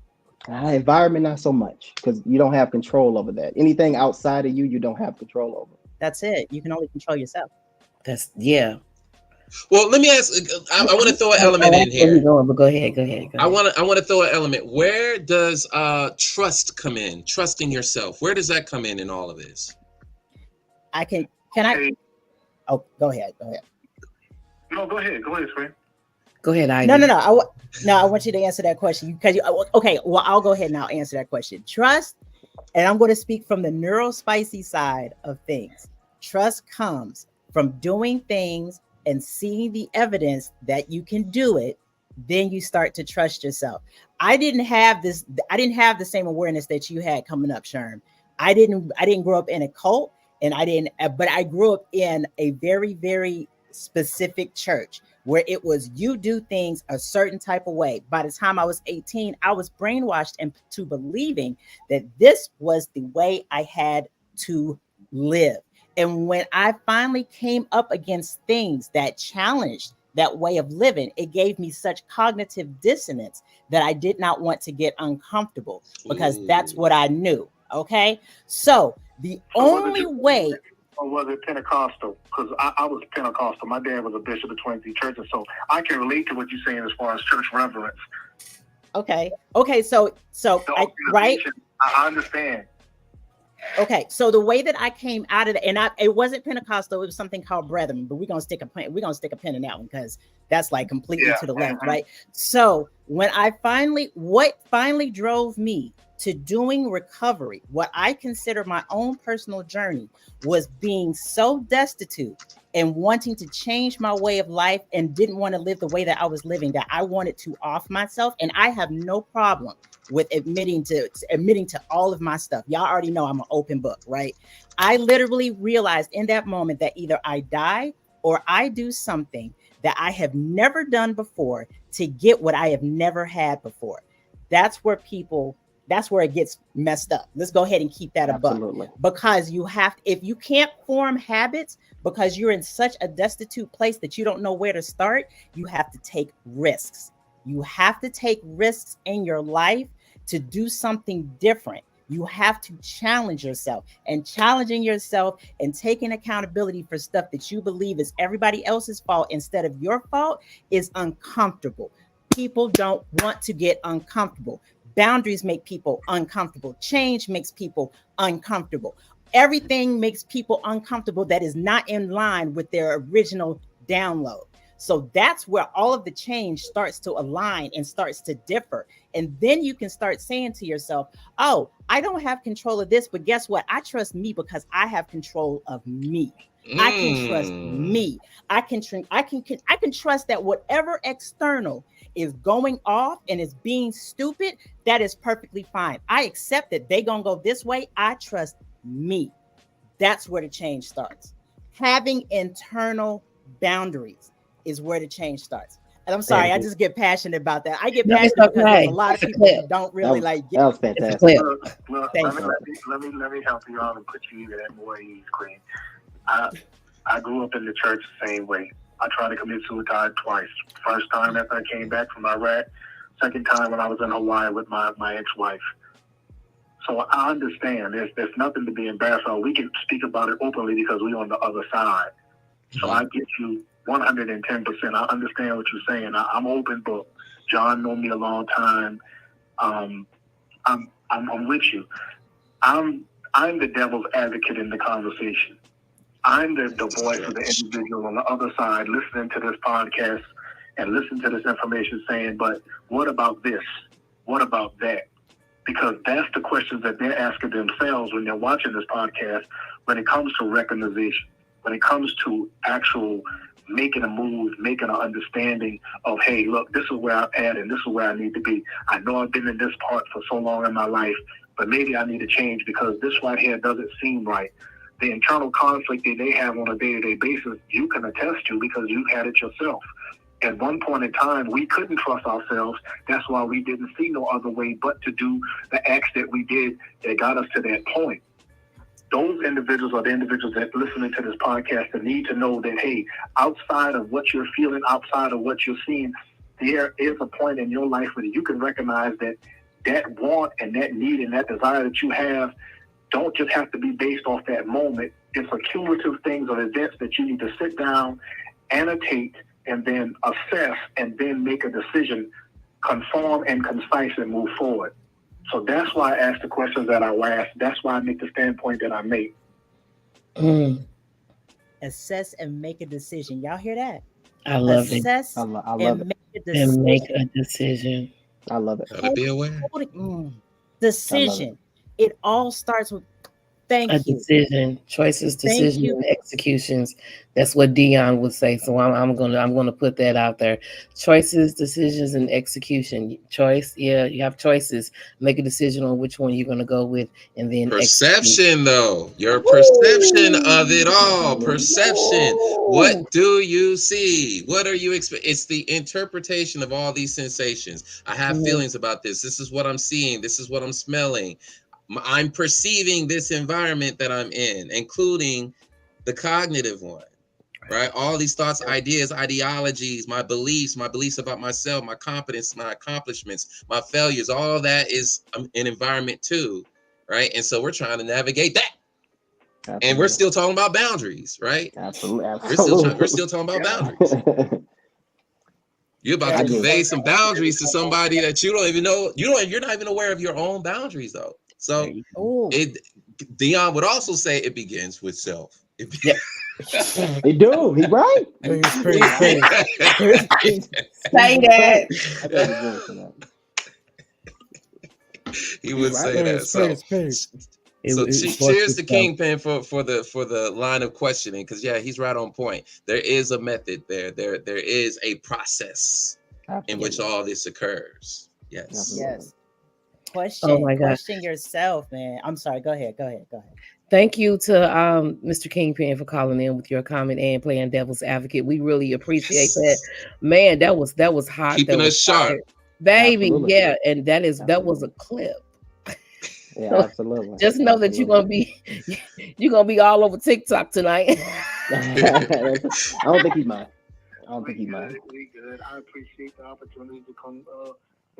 S5: Environment, not so much, because you don't have control over that. Anything outside of you, you don't have control over.
S3: That's it. You can only control yourself.
S4: Well, let me ask. I want to throw an element in here.
S2: But go ahead.
S4: I want to throw an element. Where does trust come in? Trust in yourself. Where does that come in all of this?
S3: Can I? Oh, go ahead.
S6: No, go ahead, Fred.
S2: Go ahead, Ivy.
S3: No. I want you to answer that question because okay. Well, I'll go ahead and I'll answer that question. Trust, and I'm going to speak from the neurospicy side of things. Trust comes from doing things and seeing the evidence that you can do it. Then you start to trust yourself. I didn't have the same awareness that you had coming up, Sherm. I didn't grow up in a cult, and but I grew up in a very, very specific church where it was you do things a certain type of way. By the time I was 18, I was brainwashed into believing that this was the way I had to live. And when I finally came up against things that challenged that way of living, it gave me such cognitive dissonance that I did not want to get uncomfortable because that's what I knew. Okay. So the only way.
S6: Or was it Pentecostal? Because I was Pentecostal. My dad was a bishop of Trinity Church, and so I can relate to what you're saying as far as church reverence.
S3: Okay. So right.
S6: I understand.
S3: Okay, so the way that I came out of it, and it wasn't Pentecostal, it was something called Brethren, but we're gonna stick a pin in that one because that's like completely to the left, right? So when what finally drove me to doing recovery, what I consider my own personal journey, was being so destitute and wanting to change my way of life and didn't want to live the way that I was living, that I wanted to off myself. And I have no problem with admitting to all of my stuff. Y'all already know I'm an open book, right? I literally realized in that moment that either I die or I do something that I have never done before to get what I have never had before. That's where it gets messed up. Let's go ahead and keep that a buck. Because if you can't form habits because you're in such a destitute place that you don't know where to start, you have to take risks. You have to take risks in your life to do something different. You have to challenge yourself, and challenging yourself and taking accountability for stuff that you believe is everybody else's fault instead of your fault is uncomfortable. People don't want to get uncomfortable. Boundaries make people uncomfortable. Change makes people uncomfortable. Everything makes people uncomfortable that is not in line with their original download. So that's where all of the change starts to align and starts to differ. And then you can start saying to yourself, oh, I don't have control of this, but guess what? I trust me because I have control of me. I can trust me. I can trust that whatever external is going off and is being stupid, that is perfectly fine. I accept that they gonna go this way. I trust me. That's where the change starts. having internal boundaries is where the change starts. And I'm sorry, I just get passionate about that. I get passionate because there's a lot of people who don't really like get
S5: that was fantastic.
S6: Look, let me help you out and put you at more ease, Queen. I grew up in the church the same way. I tried to commit suicide twice. First time after I came back from Iraq. Second time when I was in Hawaii with my ex-wife. So I understand. There's nothing to be embarrassed of. We can speak about it openly because we're on the other side. So I get you 110%. I understand what you're saying. I'm open book. John known me a long time. I'm with you. I'm the devil's advocate in the conversation. I'm the voice of the individual on the other side listening to this podcast and listening to this information saying, but what about this? What about that? Because that's the questions that they're asking themselves when they're watching this podcast when it comes to recognition, when it comes to actual making a move, making an understanding of, hey, look, this is where I'm at and this is where I need to be. I know I've been in this part for so long in my life, but maybe I need to change because this right here doesn't seem right. The internal conflict that they have on a day-to-day basis, you can attest to because you've had it yourself. At one point in time, we couldn't trust ourselves. That's why we didn't see no other way but to do the acts that we did that got us to that point. Those individuals are the individuals that listening to this podcast that need to know that, hey, outside of what you're feeling, outside of what you're seeing, there is a point in your life where you can recognize that that want and that need and that desire that you have don't just have to be based off that moment. It's a cumulative things of events that you need to sit down, annotate, and then assess, and then make a decision, conform and concise, and move forward. So that's why I ask the questions that I ask. That's why I make the standpoint that I make.
S3: Assess and make a decision. Y'all hear that?
S2: I love
S3: Assess
S2: it.
S5: I love
S3: make a
S2: And
S3: decision.
S2: make a decision.
S5: I love it.
S4: Gotta be aware.
S3: Decision. It all starts with thank
S2: A
S3: you.
S2: decision, choices, decisions,
S3: you.
S2: and executions. That's what Dion would say. So I'm gonna put that out there. Choices, decisions, and execution. Choice, yeah, you have choices. Make a decision on which one you're gonna go with, and then
S4: Perception, though, your perception of it all. Perception. What do you see? What are you expecting? It's the interpretation of all these sensations. I have feelings about this. This is what I'm seeing. This is what I'm smelling. I'm perceiving this environment that I'm in, including the cognitive one, right? All these thoughts, ideas, ideologies, my beliefs about myself, my competence, my accomplishments, my failures, all of that is an environment too, right? And so we're trying to navigate that. Absolutely. And we're still talking about boundaries, right?
S5: Absolutely.
S4: We're still talking about boundaries. You're about to convey some boundaries to somebody that you don't even know. You're not even aware of your own boundaries, though. So Dion would also say it begins with self.
S5: He do. He right.
S2: Say that.
S4: He would say that. So cheers to Kingpin for the line of questioning, because he's right on point. There is a method there. There is a process in which all this occurs. Yes.
S3: Question yourself, man. I'm sorry. Go ahead.
S2: Thank you to Mr. Kingpin for calling in with your comment and playing devil's advocate. We really appreciate that. Man, that was hot.
S4: Keeping us sharp.
S2: Baby.
S5: Absolutely.
S2: Yeah, and that was a clip.
S5: Yeah, absolutely.
S2: Just know that you're gonna be all over TikTok tonight.
S5: I don't think he might.
S6: We good. I appreciate the opportunity to come to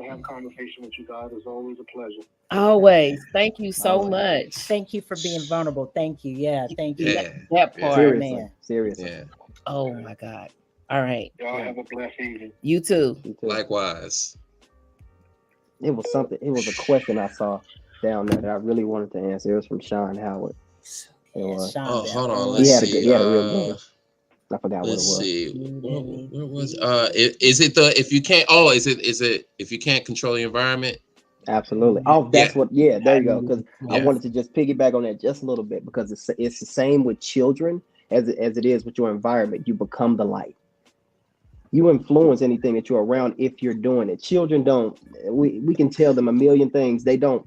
S6: have a conversation with you guys. It's always a pleasure.
S2: Always. Thank you so much.
S3: Thank you for being vulnerable. Thank you. Yeah, thank you.
S4: Yeah.
S2: That part,
S5: Seriously.
S2: man. Oh my God. All right.
S6: Y'all have a blessed evening.
S2: You too.
S4: Likewise.
S5: It was a question I saw down there that I really wanted to answer. It was from Sean Howard.
S4: Hold on. Let's see.
S5: He had a real good one. I forgot what it was.
S4: Let's see. Where was is it the if you can't? Oh, is it if you can't control your environment?
S5: Absolutely. Oh, that's what. Yeah, there you go. Because I wanted to just piggyback on that just a little bit, because it's the same with children as it is with your environment. You become the light. You influence anything that you're around if you're doing it. Children don't. We can tell them a million things. They don't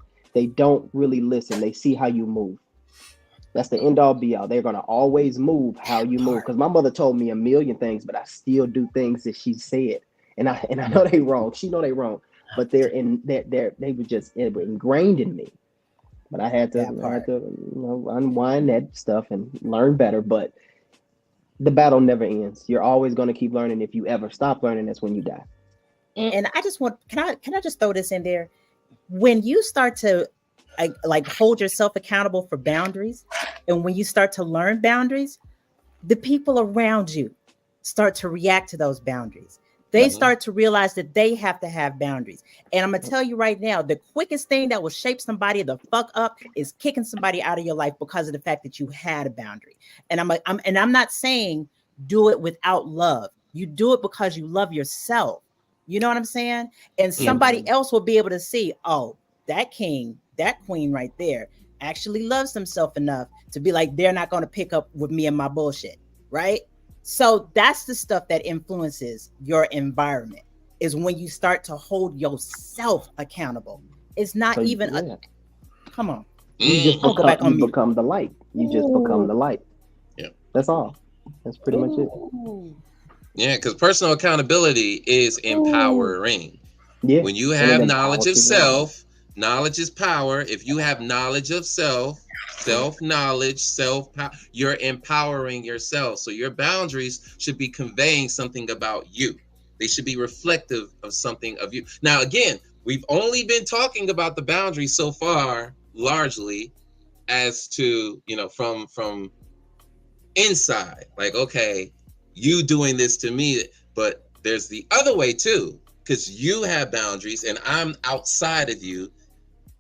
S5: really listen. They see how you move. That's the end all be all. They're gonna always move how you move. Because my mother told me a million things, but I still do things that she said, and I know they wrong. She know they wrong, but they were just it were ingrained in me. But
S3: That
S5: I had
S3: part.
S5: to unwind that stuff and learn better. But the battle never ends. You're always gonna keep learning. If you ever stop learning, that's when you die.
S3: And I just want, can I just throw this in there? When you start to like hold yourself accountable for boundaries, and when you start to learn boundaries, the people around you start to react to those boundaries. They
S4: Mhm.
S3: start to realize that they have to have boundaries. And I'm gonna tell you right now, the quickest thing that will shape somebody the fuck up is kicking somebody out of your life because of the fact that you had a boundary. And I'm not saying do it without love. You do it because you love yourself. You know what I'm saying? And somebody
S2: Mhm.
S3: else will be able to see, oh, that king, that queen right there actually loves himself enough to be like, they're not going to pick up with me and my bullshit. Right. So that's the stuff that influences your environment, is when you start to hold yourself accountable. It's not
S5: So
S3: even a,
S5: yeah,
S3: come on.
S5: you
S4: Mm.
S5: just
S3: I'm gonna go back
S5: you
S3: on mute.
S5: become the light. You just become the light.
S4: Yeah.
S5: That's all. That's pretty much it.
S2: Ooh.
S4: Yeah, because personal accountability is
S2: Ooh.
S4: empowering.
S5: Yeah,
S4: When you
S5: and it
S4: have knowledge
S5: empowers
S4: of
S5: people around.
S4: self, knowledge is power. If you have knowledge of self, self knowledge, self power, you're empowering yourself. So your boundaries should be conveying something about you. They should be reflective of something of you. Now, again, we've only been talking about the boundaries so far, largely as to, from inside, like, okay, you doing this to me, but there's the other way too, because you have boundaries and I'm outside of you,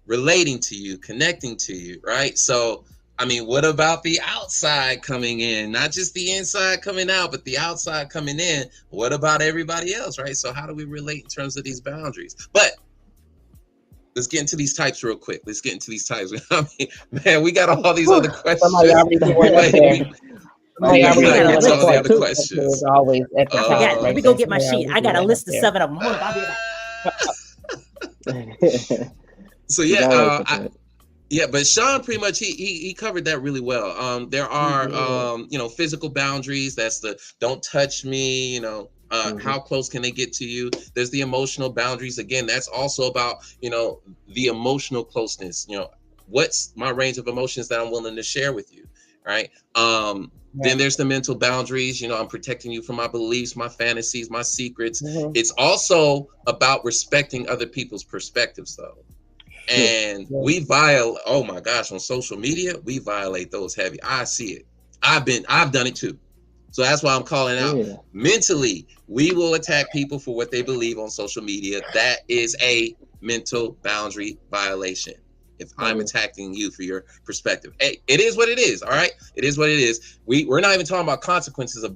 S4: relating to you, connecting to you, right? So I mean, what about the outside coming in? Not just the inside coming out, but the outside coming in. What about everybody else, right? So how do we relate in terms of these boundaries? But let's get into these types real quick. Let's get into these types. I mean, man, we got all these other
S2: Somebody
S4: questions.
S2: already put
S4: We
S2: one up
S4: might,
S2: there.
S4: we,
S2: Somebody
S3: Yeah,
S4: we
S3: we
S2: already
S4: might
S3: got
S2: put
S3: a
S4: get
S2: one
S4: to
S2: up.
S4: all
S3: list.
S4: the
S2: Part
S4: other
S2: two.
S4: questions.
S2: Is always at the top
S3: Let
S4: Uh,
S2: right
S3: me go
S2: there.
S3: get my
S2: Somebody
S3: sheet.
S2: already
S3: I
S2: put
S3: got a
S2: one up
S3: list of
S2: there.
S3: 7 of them. Hold on, I'll be back.
S4: so
S5: He's
S4: yeah,
S5: always prepared.
S4: yeah, but Sean pretty much he covered that really well. There
S2: You
S4: are
S2: did.
S4: physical boundaries. That's the don't touch me.
S5: Hmm.
S4: How close can they get to you? There's the emotional boundaries. Again, that's also about the emotional closeness. What's my range of emotions that I'm willing to share with you, right? Then
S2: Right.
S4: there's the mental boundaries. I'm protecting you from my beliefs, my fantasies, my secrets.
S2: Mm-hmm.
S4: It's also about respecting other people's perspectives, though.
S5: True.
S4: And
S2: Yeah.
S4: we violate, oh my gosh, on social media we violate those heavy. I see it. I've done it too. So that's why I'm calling
S5: Oh
S4: out.
S5: yeah.
S4: Mentally, we will attack people for what they believe on social media. That is a mental boundary violation. If I'm
S5: Oh
S4: attacking you for your perspective, hey, it is what it is. All right, it is what it is. We're not even talking about consequences of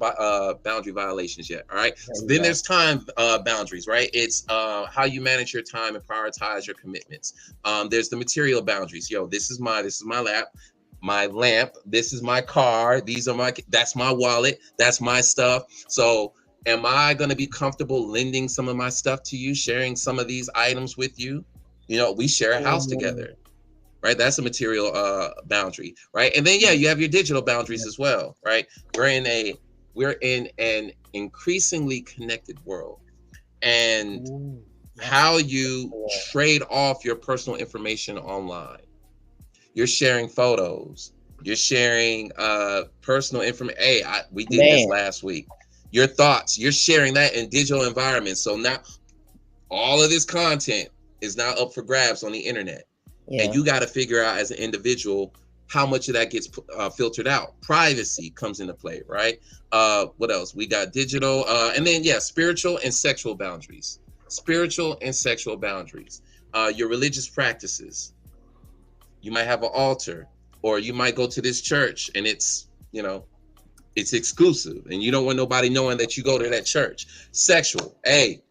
S4: boundary violations yet. All right.
S2: There
S4: So
S2: you
S4: then
S2: go.
S4: there's time boundaries, right? It's how you manage your time and prioritize your commitments. There's the material boundaries. Yo, this is my lamp. This is my car. That's my wallet. That's my stuff. So am I going to be comfortable lending some of my stuff to you, sharing some of these items with you? We share a house
S2: Mhm.
S4: together, right? That's a material boundary, right? And then yeah, you have your digital boundaries as well, right? We're in an increasingly connected world, and
S3: Ooh, yes.
S4: how you trade off your personal information online. You're sharing photos. You're sharing personal information. Hey, we did this
S2: Man.
S4: last week. Your thoughts. You're sharing that in digital environments. So now all of this content is now up for grabs on the internet, and
S2: Yeah.
S4: you got to figure out as an individual how much of that gets filtered out. Privacy comes into play, right? What else? We got digital, and then yeah, spiritual and sexual boundaries. Spiritual and sexual boundaries. Your religious practices. You might have an altar, or you might go to this church and it's exclusive and you don't want nobody knowing that you go to that church. Sexual. Hey,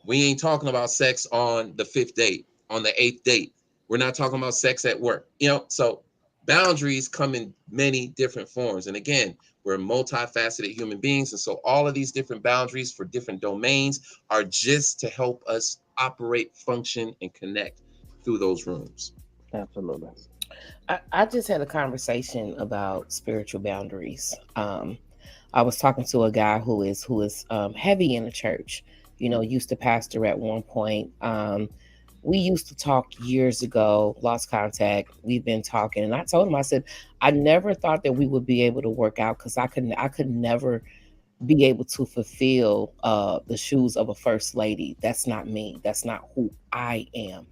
S4: we ain't talking about sex on the fifth date, on the eighth date. We're not talking about sex at work. So boundaries come in many different forms. And again, we're multifaceted human beings. And so all of these different boundaries for different domains are just to help us operate, function, and connect through those rooms.
S5: absolutely.
S2: I just had a conversation about spiritual boundaries. I was talking to a guy who is heavy in the church. You know, used to pastor at one point. We used to talk years ago, lost contact. We've been talking, and I told him, I said, I never thought that we would be able to work out because I could never be able to fulfill the shoes of a first lady. That's not me. That's not who I am.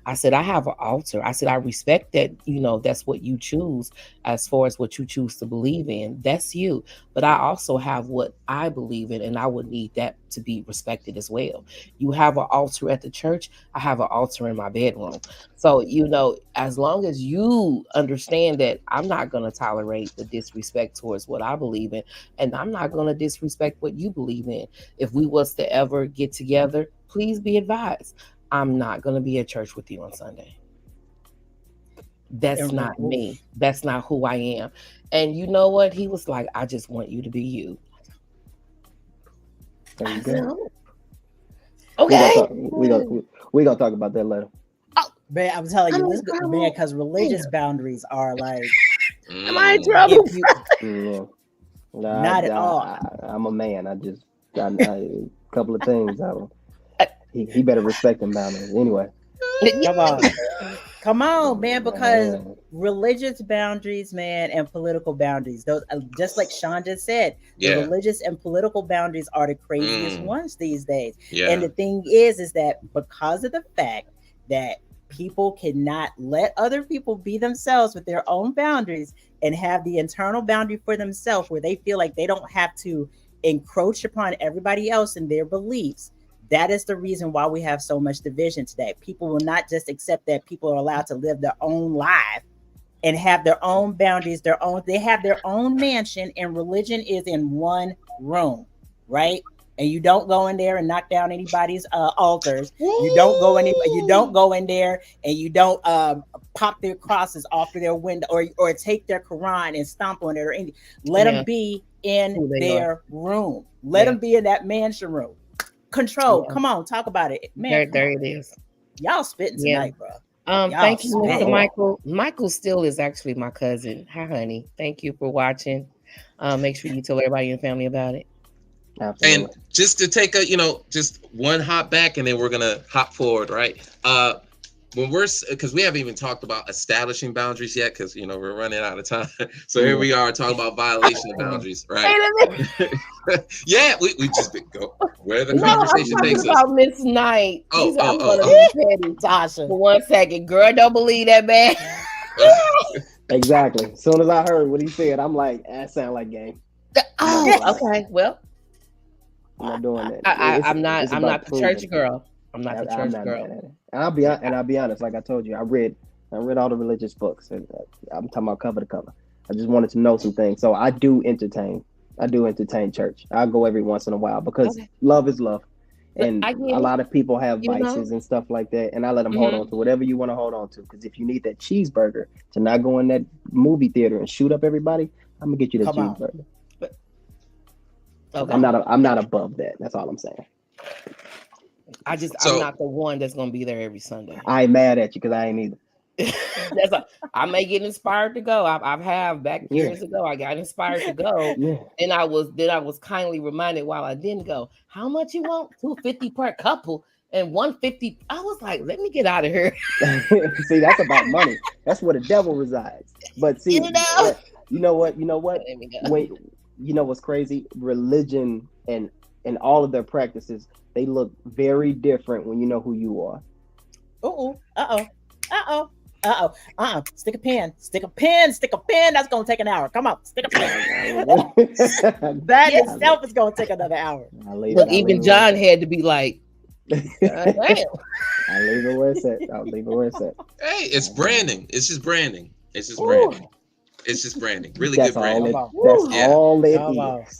S2: I said, I have an altar. I said, I respect that, you know, that's what you choose as far as what you choose to believe in. That's you. But I also have what I believe in, and I would need that to be respected as well. You have an altar at the church. I have an altar in my bedroom. So, you know, as long as you understand that I'm not going to tolerate the disrespect towards what I believe in, and I'm not going to disrespect what you believe in. If we was to ever get together, please be advised, I'm not going to be at church with you on Sunday. That's not me. That's not who I am. And you know what? He was like, I just want you to be you.
S5: There you go.
S2: Okay.
S5: We gonna talk about that later.
S3: Man, I'm telling you, this man, because religious boundaries are like.
S2: Am I in trouble?
S3: Not at all.
S5: I'm a man. I a couple of things. He better respect them boundaries. Anyway.
S3: Come on, man, because religious boundaries, man, and political boundaries, those, just like Sean just said, the religious and political boundaries are the craziest ones these days. And the thing is that because of the fact that people cannot let other people be themselves with their own boundaries and have the internal boundary for themselves where they feel like they don't have to encroach upon everybody else and their beliefs. That is the reason why we have so much division today. People will not just accept that people are allowed to live their own life and have their own boundaries, they have their own mansion, and religion is in one room, right? And you don't go in there and knock down anybody's altars. You don't go in there and you don't pop their crosses off of their window or take their Quran and stomp on it or anything. Let them be in their room. Let them be in that mansion room. Control. Come on, talk about it, man.
S2: There it is.
S3: Y'all spitting tonight, bro.
S2: Thank you, Mr. Michael. Michael still is actually my cousin. Hi, honey. Thank you for watching. Make sure you tell everybody in your family about it.
S5: Absolutely.
S4: And just to take just one hop back, and then we're gonna hop forward, right? Because we haven't even talked about establishing boundaries yet, because we're running out of time. So here we are talking about violation of boundaries, right? Yeah, we just go where the conversation takes us.
S2: About Miss Knight.
S3: Tasha.
S2: For 1 second, girl, don't believe that man.
S5: Exactly. As soon as I heard what he said, I'm like, that sound like game.
S2: Oh, okay. Well,
S5: I'm not doing that.
S2: I'm not the church girl. I'm not the church girl.
S5: And I'll be honest. Like I told you, I read all the religious books, and I'm talking about cover to cover. I just wanted to know some things, so I do entertain church. I go every once in a while because love is love, and a lot of people have vices and stuff like that, and I let them hold on to whatever you want to hold on to. Because if you need that cheeseburger to not go in that movie theater and shoot up everybody, I'm gonna get you that cheeseburger. Okay. I'm not above that. That's all I'm saying.
S2: I'm not the one that's gonna be there every Sunday.
S5: I ain't mad at you because I ain't either.
S2: I may get inspired to go. I've back years ago. I got inspired to go, and I was kindly reminded while I didn't go. How much you want? $250 per couple and $150. I was like, let me get out of here.
S5: See, that's about money. That's where the devil resides. But see, you know what? When you know what's crazy? Religion and all of their practices, they look very different when you know who you are.
S3: Stick a pen. That's gonna take an hour. Come on, stick a pen. That itself is gonna take another hour.
S2: Look, even John had to be like, damn.
S5: I'll leave it where it's at.
S4: Hey, it's branding. It's just branding. It's just branding. Really good branding.
S5: That's all it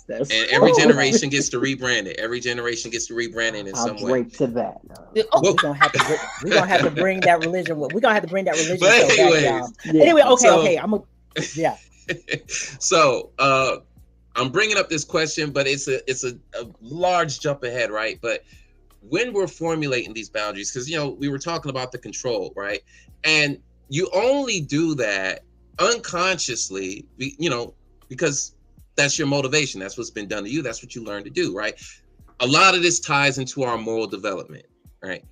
S5: is.
S4: And every generation gets to rebrand it. Every generation gets to rebrand it in some way.
S5: I'll drink to that.
S3: We're gonna have to bring that religion. We're gonna have to bring that religion back, y'all. Anyway, okay.
S4: So I'm bringing up this question, but it's a large jump ahead, right? But when we're formulating these boundaries, because we were talking about the control, right? And you only do that unconsciously, because that's your motivation. That's what's been done to you. That's what you learn to do, right? A lot of this ties into our moral development, right?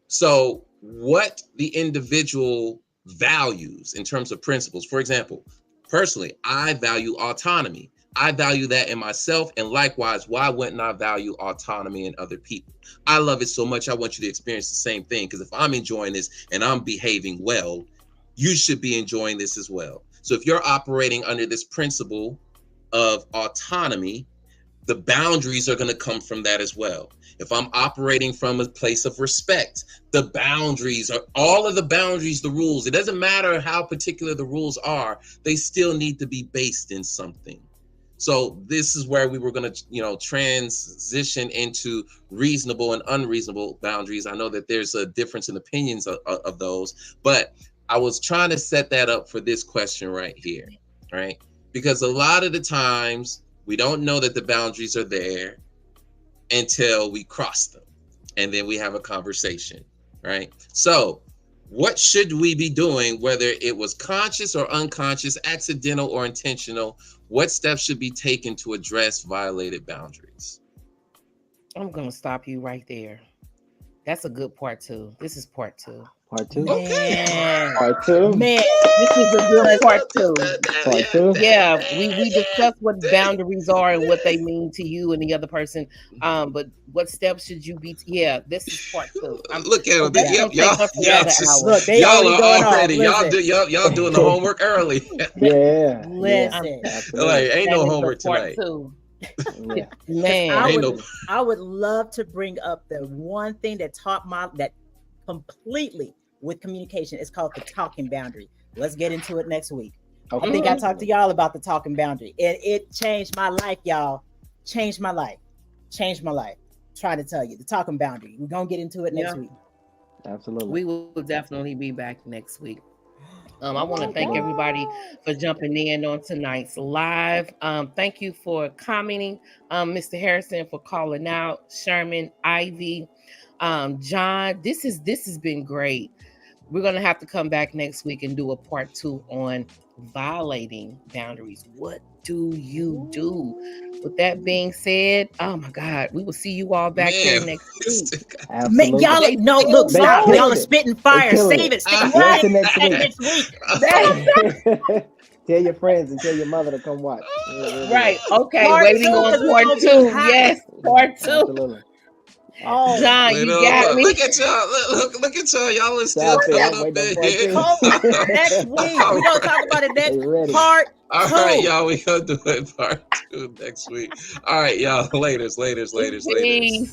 S4: So what the individual values in terms of principles, for example, personally, I value autonomy. I value that in myself, and likewise, why wouldn't I value autonomy in other people? I love it so much, I want you to experience the same thing, because if I'm enjoying this and I'm behaving well, you should be enjoying this as well. So if you're operating under this principle of autonomy, the boundaries are going to come from that as well. If I'm operating from a place of respect, the boundaries are all of the boundaries, the rules. It doesn't matter how particular the rules are, they still need to be based in something. So this is where we were going to, transition into reasonable and unreasonable boundaries. I know that there's a difference in opinions of those, but I was trying to set that up for this question right here, right? Because a lot of the times we don't know that the boundaries are there until we cross them, and then we have a conversation, right? So what should we be doing, whether it was conscious or unconscious, accidental or intentional? What steps should be taken to address violated boundaries?
S2: I'm going to stop you right there. That's a good part 2. This is part 2.
S5: Part 2.
S3: Man.
S5: Part 2.
S3: Man,
S2: this is a good part 2.
S5: Part 2.
S2: Yeah, we discussed what boundaries are and what they mean to you and the other person. But what steps should you be? Yeah, this is part 2.
S4: Look at them. Y'all doing the homework early.
S5: Yeah.
S3: Listen.
S4: Like, ain't no homework tonight.
S5: Yeah.
S2: Man,
S3: I would love to bring up the one thing that taught that completely with communication. It's called the talking boundary. Let's get into it next week.
S5: Okay.
S3: I think I talked to y'all about the talking boundary. It changed my life, y'all. Changed my life. Trying to tell you the talking boundary. We're gonna get into it next week.
S5: Absolutely.
S2: We will definitely be back next week. I want to thank everybody for jumping in on tonight's live. Thank you for commenting, Mr. Harrison, for calling out, Sherman, Ivy, John. This has been great. We're gonna have to come back next week and do a part 2 on violating boundaries. What do you do? With that being said, oh my God, we will see you all back here next week.
S5: Absolutely.
S3: Y'all stop. Y'all are spitting fire. Save it. Stick
S5: Wait till
S3: next week.
S5: Tell your friends and tell your mother to come watch.
S2: Right. Okay. Waiting on part 2. Yes, part 2.
S5: Absolutely.
S3: Oh,
S2: John, you got me.
S4: Look at y'all. Look at y'all. Y'all are still caught up in here.
S3: Next week. We're going to talk about it next part 2.
S4: All right, y'all. We're going to do it part 2 next week. All right, y'all. Laters.
S2: Peace.